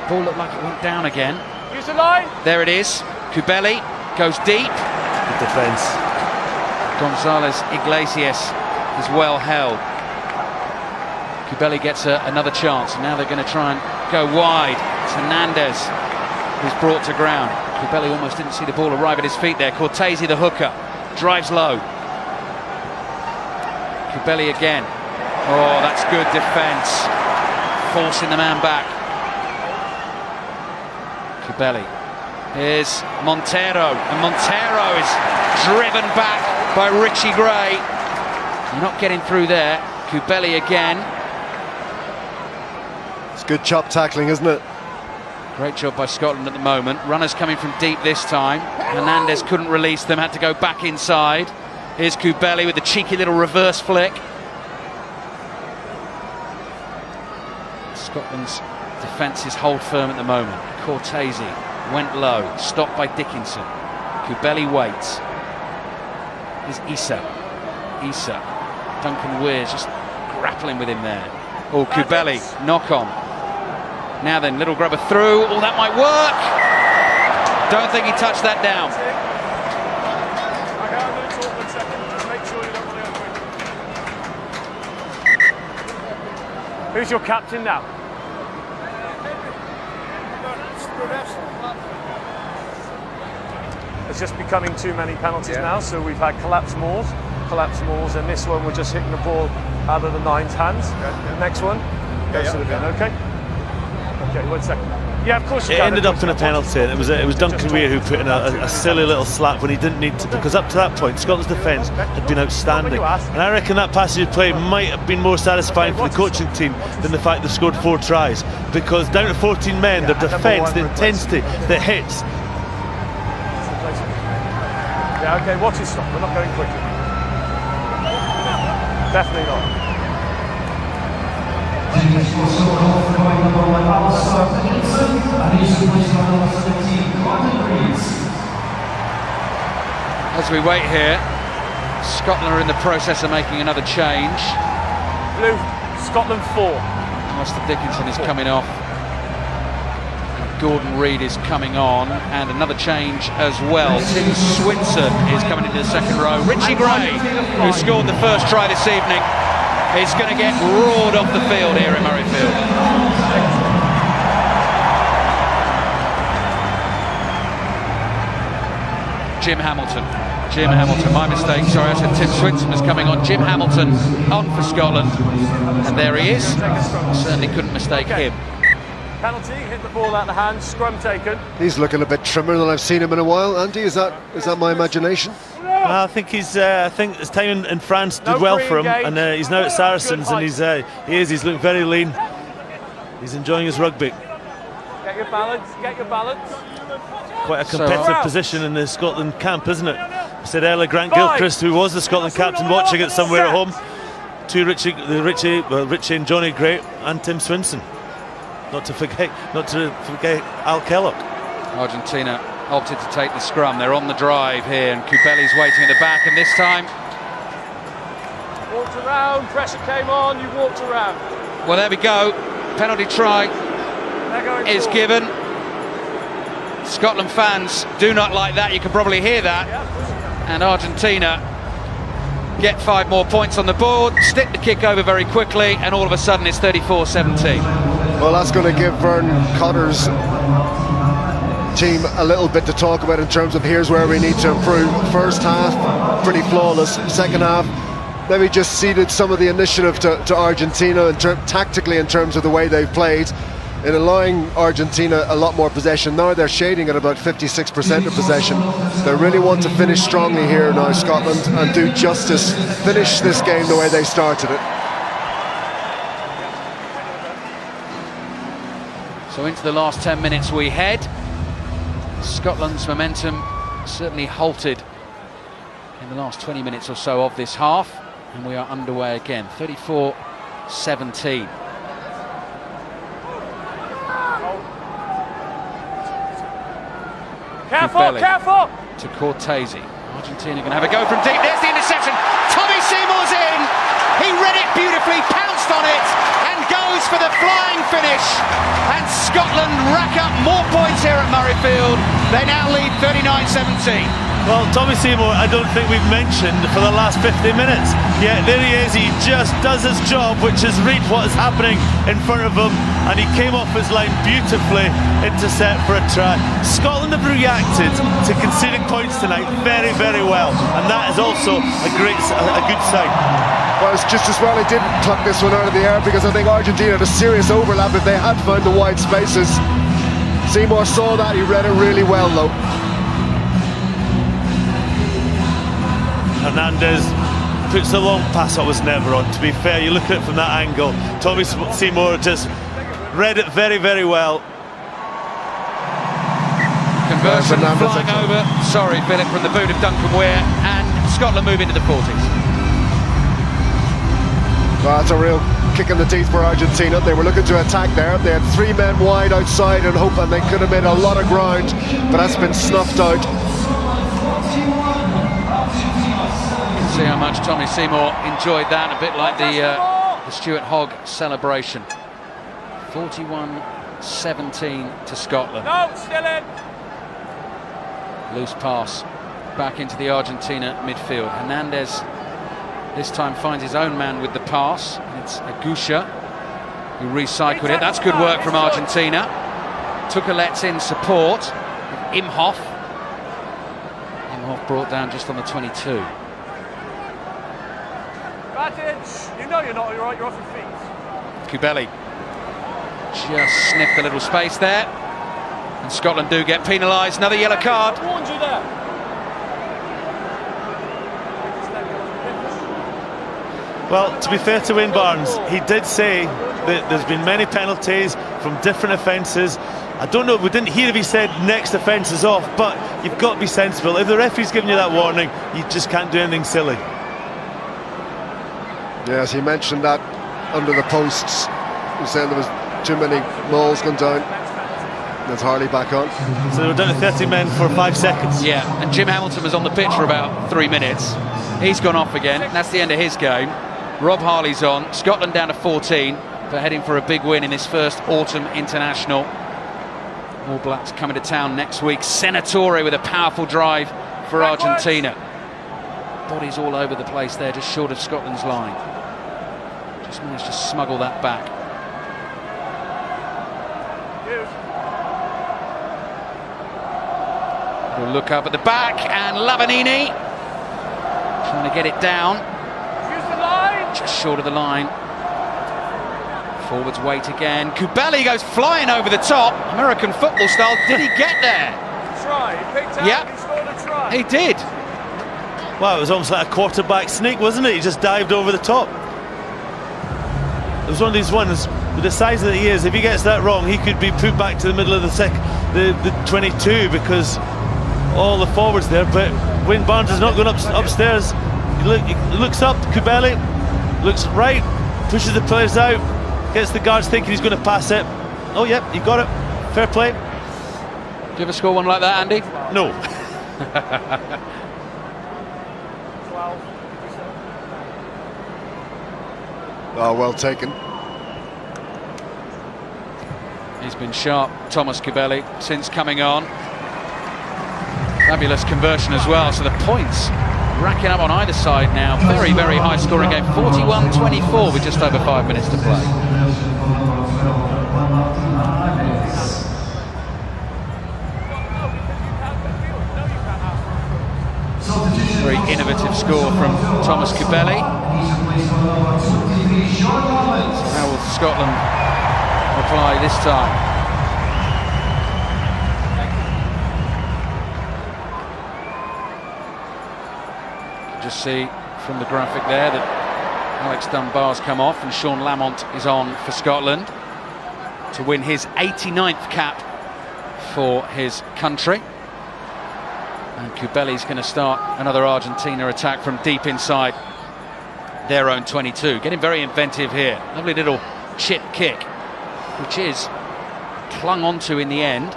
Ball looked like it went down again. Use the line. There it is. Kubeli goes deep. Good defence. Gonzalez Iglesias is well held. Kubeli gets another chance. Now they're going to try and go wide. It's Hernandez who's brought to ground. Kubeli almost didn't see the ball arrive at his feet there. Cortese, the hooker, drives low. Kubeli again. Oh, that's good defence. Forcing the man back. Kubeli. Here's Montero, and Montero is driven back by Richie Gray. You're not getting through there. Kubeli again. It's good chop tackling, isn't it? Great job by Scotland at the moment. Runners coming from deep this time. Hernandez couldn't release them, had to go back inside. Here's Kubeli with the cheeky little reverse flick. Scotland's defences hold firm at the moment. Cortese went low, stopped by Dickinson. Kubeli waits. Here's Issa. Duncan Weir's just grappling with him there. Oh, Kubeli, knock on. Now then, little grubber through. Oh, that might work. Don't think he touched that down. Who's your captain now? It's just becoming too many penalties now, so we've had collapse mauls, and this one we're just hitting the ball out of the nine's hands. Next one goes to the bin, okay? Okay, 1 second. Yeah, of course you can. It ended up in a penalty. It was Duncan Weir who put in a silly little slap when he didn't need to, because up to that point Scotland's defence had been outstanding, and I reckon that passage of play might have been more satisfying for the coaching team than the fact they've scored 4 tries, because down to 14 men, their defence, the intensity, the hits. Yeah, okay, watch it stop. We're not going quickly. Definitely not. As we wait here, Scotland are in the process of making another change. Blue, Scotland 4. Master Dickinson is coming off. Gordon Reid is coming on, and another change as well. Tim Swinson is coming into the second row. Richie Gray, who scored the first try this evening, is going to get roared off the field here in Murrayfield. Jim Hamilton, my mistake, sorry, I said Tim Swinson was coming on. Jim Hamilton on for Scotland, and there he is. Certainly couldn't mistake him. Penalty, hit the ball out of the hand, scrum taken. He's looking a bit trimmer than I've seen him in a while. Andy, is that my imagination? I think his time in France did well for him, and he's now at Saracens, and he's looking very lean. He's enjoying his rugby. Get your balance. Quite a competitive position in the Scotland camp, isn't it? I said earlier, Grant Gilchrist, who was the Scotland captain, watching it somewhere at home. Richie and Johnny Gray, and Tim Swinson. Not to forget Al Kellogg. Argentina opted to take the scrum. They're on the drive here, and Kubeli's waiting at the back, and this time walked around, pressure came on, you walked around. Well, there we go. Penalty try is given. Scotland fans do not like that. You can probably hear that. And Argentina get 5 more points on the board, stick the kick over very quickly, and all of a sudden it's 34-17. Well, that's going to give Vern Cotter's team a little bit to talk about in terms of here's where we need to improve. First half, pretty flawless. Second half, maybe just ceded some of the initiative to Argentina tactically in terms of the way they've played, in allowing Argentina a lot more possession. Now they're shading at about 56% of possession. They really want to finish strongly here now, Scotland, and do justice, finish this game the way they started it. So into the last 10 minutes we head. Scotland's momentum certainly halted in the last 20 minutes or so of this half, and we are underway again. 34-17. Careful! To Cortese. Argentina going to have a go from deep. There's the interception. Tommy Seymour's in. He read it beautifully, pounced on it, and goes for the flying finish. And Scotland rack up more points here at Murrayfield. They now lead 39-17. Well, Tommy Seymour, I don't think we've mentioned for the last 50 minutes. Yeah, there he is. He just does his job, which is read what is happening in front of him, and he came off his line beautifully, intercept for a try. Scotland have reacted to conceding points tonight very, very well, and that is also a good sign. Well, it's just as well he didn't pluck this one out of the air, because I think Argentina had a serious overlap if they had found the wide spaces. Seymour saw that, he read it really well though. Hernandez puts the long pass. That was never on. To be fair, you look at it from that angle. Tommy Seymour just read it very, very well. Conversion flying over. Sorry, Philip, from the boot of Duncan Weir, and Scotland move into the 40s. Well, that's a real kick in the teeth for Argentina. They were looking to attack there. They had 3 men wide outside and hoping they could have made a lot of ground, but that's been snuffed out. See how much Tommy Seymour enjoyed that, a bit like the Stuart Hogg celebration. 41-17 to Scotland. No, still in. Loose pass back into the Argentina midfield. Hernandez this time finds his own man with the pass. It's Agusha who recycled it. That's good work from Argentina. Tukalet's in support of Imhoff. Imhoff brought down just on the 22. You know you're not right, you're off your feet. Kubeli just sniffed a little space there, and Scotland do get penalised. Another yellow card. I warned you there. Well, to be fair to Wayne Barnes, he did say that there's been many penalties from different offences. I don't know, we didn't hear if he said next offence is off, but you've got to be sensible. If the referee's giving you that warning, you just can't do anything silly. Yes, he mentioned that under the posts. He said there was too many mauls gone down. There's Harley back on. So they were down to 30 men for 5 seconds. Yeah, and Jim Hamilton was on the pitch for about 3 minutes. He's gone off again. That's the end of his game. Rob Harley's on. Scotland down to 14, but heading for a big win in this first autumn international. All Blacks coming to town next week. Senatore with a powerful drive for Argentina. Bodies all over the place there, just short of Scotland's line. Just managed to smuggle that back. We'll look up at the back, and Lavanini trying to get it down. Just short of the line. Forwards wait again. Kubeli goes flying over the top. American football style. Did he get there? Try. He picked out. Yep. He scored a try. He did. Wow, it was almost like a quarterback sneak, wasn't it? He just dived over the top. It was one of these ones, with the size that he is, if he gets that wrong, he could be put back to the middle of the 22, because all the forwards there. But Wayne Barnes is not going upstairs. He looks up, Kubeli looks right, pushes the players out, gets the guards thinking he's going to pass it. Oh, yep, he got it. Fair play. Do you ever score one like that, Andy? No. 12. Oh, well taken. He's been sharp, Thomas Kubeli, since coming on. Fabulous conversion as well, so the points racking up on either side now. Very, very high scoring game. 41-24 with just over 5 minutes to play. Very innovative score from Thomas Kubeli. How will Scotland reply this time? Just see from the graphic there that Alex Dunbar's come off and Sean Lamont is on for Scotland to win his 89th cap for his country. And Kubeli's going to start another Argentina attack from deep inside their own 22. Getting very inventive here. Lovely little chip kick, which is clung onto in the end.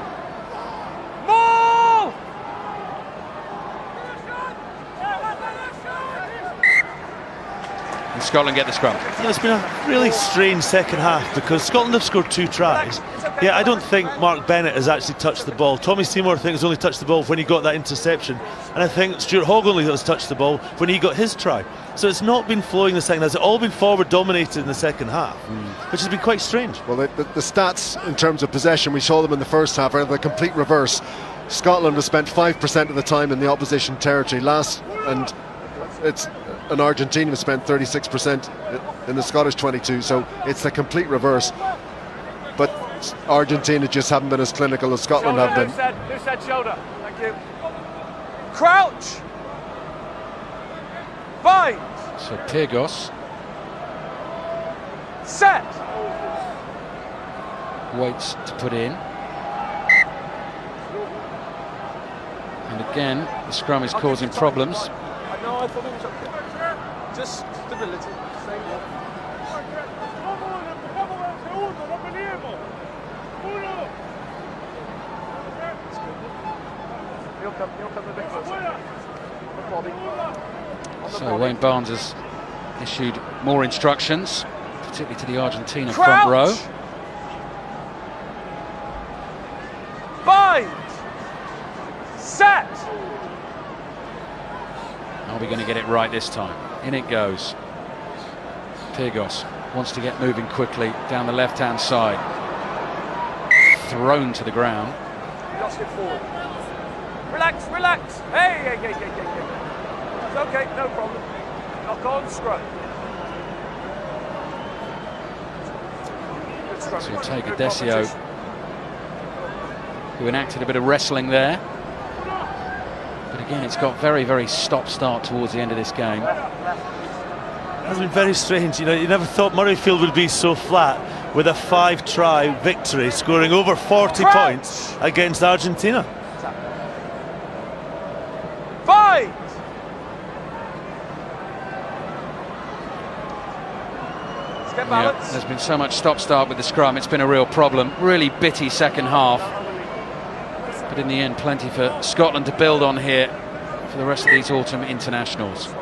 And Scotland get the scrum. Yeah, it's been a really strange second half, because Scotland have scored 2 tries. Yeah, I don't think Mark Bennett has actually touched the ball. Tommy Seymour, I think, has only touched the ball when he got that interception, and I think Stuart Hogg only has touched the ball when he got his try. So it's not been flowing in the second half. It's all been forward dominated in the second half, which has been quite strange. Well, the stats in terms of possession, we saw them in the first half, are the complete reverse. Scotland has spent 5% of the time in the opposition territory and Argentina has spent 36% in the Scottish 22, so it's the complete reverse. But Argentina just haven't been as clinical as Scotland have been. Who said shoulder? Thank you. Crouch! Bind! So Pyrgos set. Waits to put in. And again, the scrum is causing problems. I know, I thought it was okay. Just stability. So Wayne Barnes has issued more instructions, particularly to the Argentina front row. Bind. Set. Are we going to get it right this time? In it goes. Pyrgos wants to get moving quickly down the left-hand side. Thrown to the ground. Lost it forward. Relax, relax. Hey. It's okay, no problem. Knock on, scrum. So we'll take Adesio, who enacted a bit of wrestling there. But again, it's got very, very stop-start towards the end of this game. It's been very strange. You know, you never thought Murrayfield would be so flat with a 5-try victory, scoring over 40 points against Argentina. Fight! Let's get balance. Yeah, there's been so much stop-start with the scrum. It's been a real problem. Really bitty second half. But in the end, plenty for Scotland to build on here for the rest of these autumn internationals.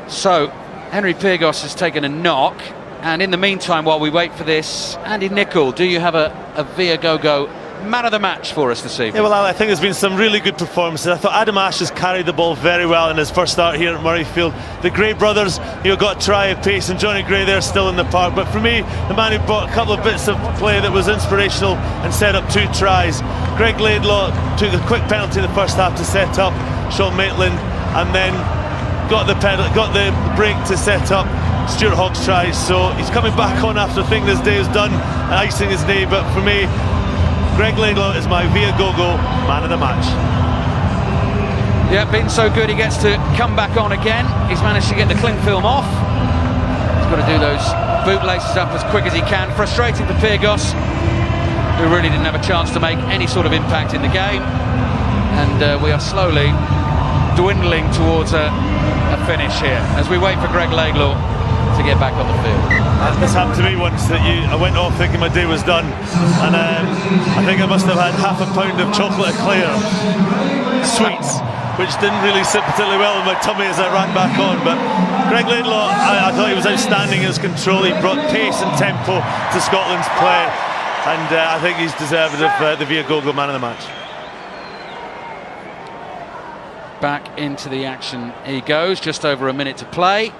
So, Henry Pyrgos has taken a knock, and in the meantime, while we wait for this, Andy Nicol, do you have a Viagogo man of the match for us this evening? Yeah, well, I think there's been some really good performances. I thought Adam Ash has carried the ball very well in his first start here at Murrayfield. The Gray brothers, got a try of pace, and Johnny Gray there still in the park. But for me, the man who brought a couple of bits of play that was inspirational and set up 2 tries. Greg Laidlaw took a quick penalty in the first half to set up Sean Maitland, and then got the break to set up Stuart Hogg's try. So he's coming back on after thinking his day is done and icing his knee. But for me, Greg Laidlaw is my Viagogo man of the match. Yeah, been so good he gets to come back on again. He's managed to get the cling film off. He's got to do those bootlaces up as quick as he can. Frustrating for Pyrgos, who really didn't have a chance to make any sort of impact in the game. And we are slowly dwindling towards a finish here as we wait for Greg Laidlaw to get back on the field. This happened to me once, that I went off thinking my day was done, and I think I must have had half a pound of chocolate eclair sweets, which didn't really sit particularly well in my tummy as I ran back on. But Greg Laidlaw, I thought he was outstanding in his control. He brought pace and tempo to Scotland's play, and I think he's deserving of the Viagogo man of the match. Back into the action he goes, just over a minute to play.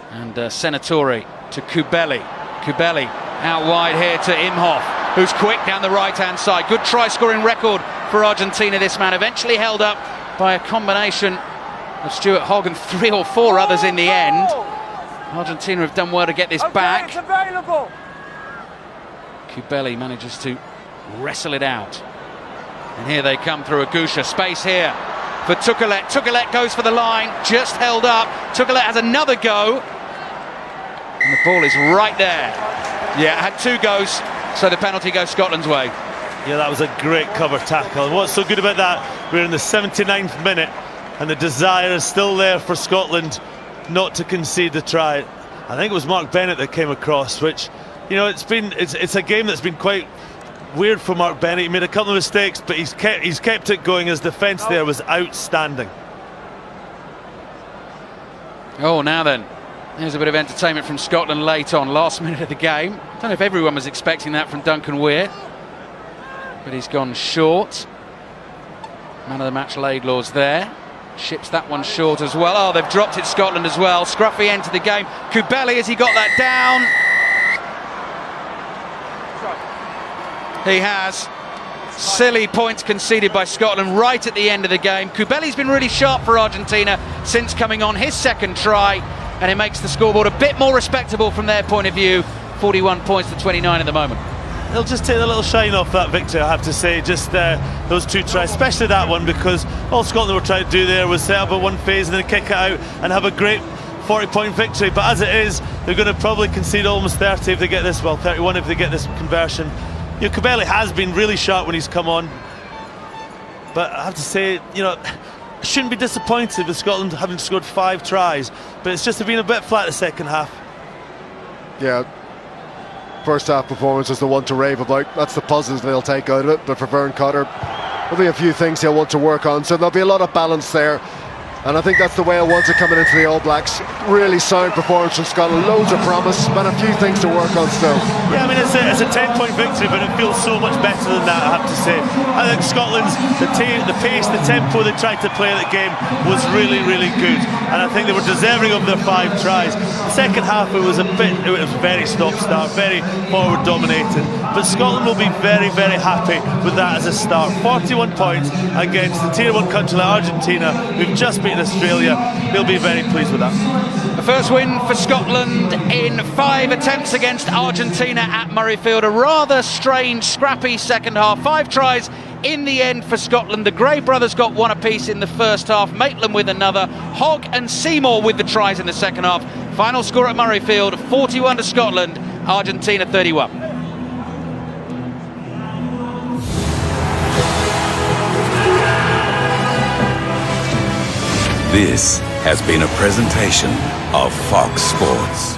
And Senatori to Kubeli. Kubeli out wide here to Imhoff, who's quick down the right-hand side. Good try-scoring record for Argentina, this man. Eventually held up by a combination of Stuart Hogg and 3 or 4 others in the end. Argentina have done well to get this back. It's available. Kubeli manages to wrestle it out. And here they come through Agusha. Space here for Tukelet. Tukelet goes for the line, just held up. Tukelet has another go. And the ball is right there. Yeah, had 2 goes, so the penalty goes Scotland's way. Yeah, that was a great cover tackle. And what's so good about that, we're in the 79th minute, and the desire is still there for Scotland not to concede the try. I think it was Mark Bennett that came across, which, it's a game that's been quite weird for Mark Bennett. He made a couple of mistakes, but he's kept it going. His defence there was outstanding. Oh, now then, here's a bit of entertainment from Scotland late on, last minute of the game. I don't know if everyone was expecting that from Duncan Weir, but he's gone short. Man of the match Laidlaw's there. Ships that one short as well. Oh, they've dropped it, Scotland, as well. Scruffy end to the game. Kubeli, has he got that down? He has. Silly points conceded by Scotland right at the end of the game. Kubeli's been really sharp for Argentina since coming on his second try, and it makes the scoreboard a bit more respectable from their point of view. 41 points to 29 at the moment. they'll just take a little shine off that victory, I have to say. Just those 2 tries, especially that one, because all Scotland were trying to do there was set up at one phase and then kick it out and have a great 40-point victory. But as it is, they're going to probably concede almost 30 if they get this, well, 31 if they get this conversion. You know, Kobeli has been really sharp when he's come on, but I have to say, you know, I shouldn't be disappointed with Scotland having scored 5 tries, but it's just been a bit flat the second half. Yeah, first half performance is the one to rave about. That's the positives they'll take out of it. But for Vern Cotter, there'll be a few things he'll want to work on, so there'll be a lot of balance there. And I think that's the way I want it coming into the All Blacks. Really sound performance from Scotland, loads of promise, but a few things to work on still. Yeah, I mean, it's a 10-point victory, but it feels so much better than that, I have to say. I think Scotland's, the pace, the tempo they tried to play at the game was really, really good. And I think they were deserving of their 5 tries. The second half, it was very stop-start, very forward-dominated. But Scotland will be very, very happy with that as a start. 41 points against the Tier 1 country like Argentina, who've just beaten Australia. They'll be very pleased with that. The first win for Scotland in 5 attempts against Argentina at Murrayfield. A rather strange, scrappy second half. 5 tries in the end for Scotland. The Gray brothers got 1 apiece in the first half. Maitland with another. Hogg and Seymour with the tries in the second half. Final score at Murrayfield, 41 to Scotland, Argentina 31. This has been a presentation of Fox Sports.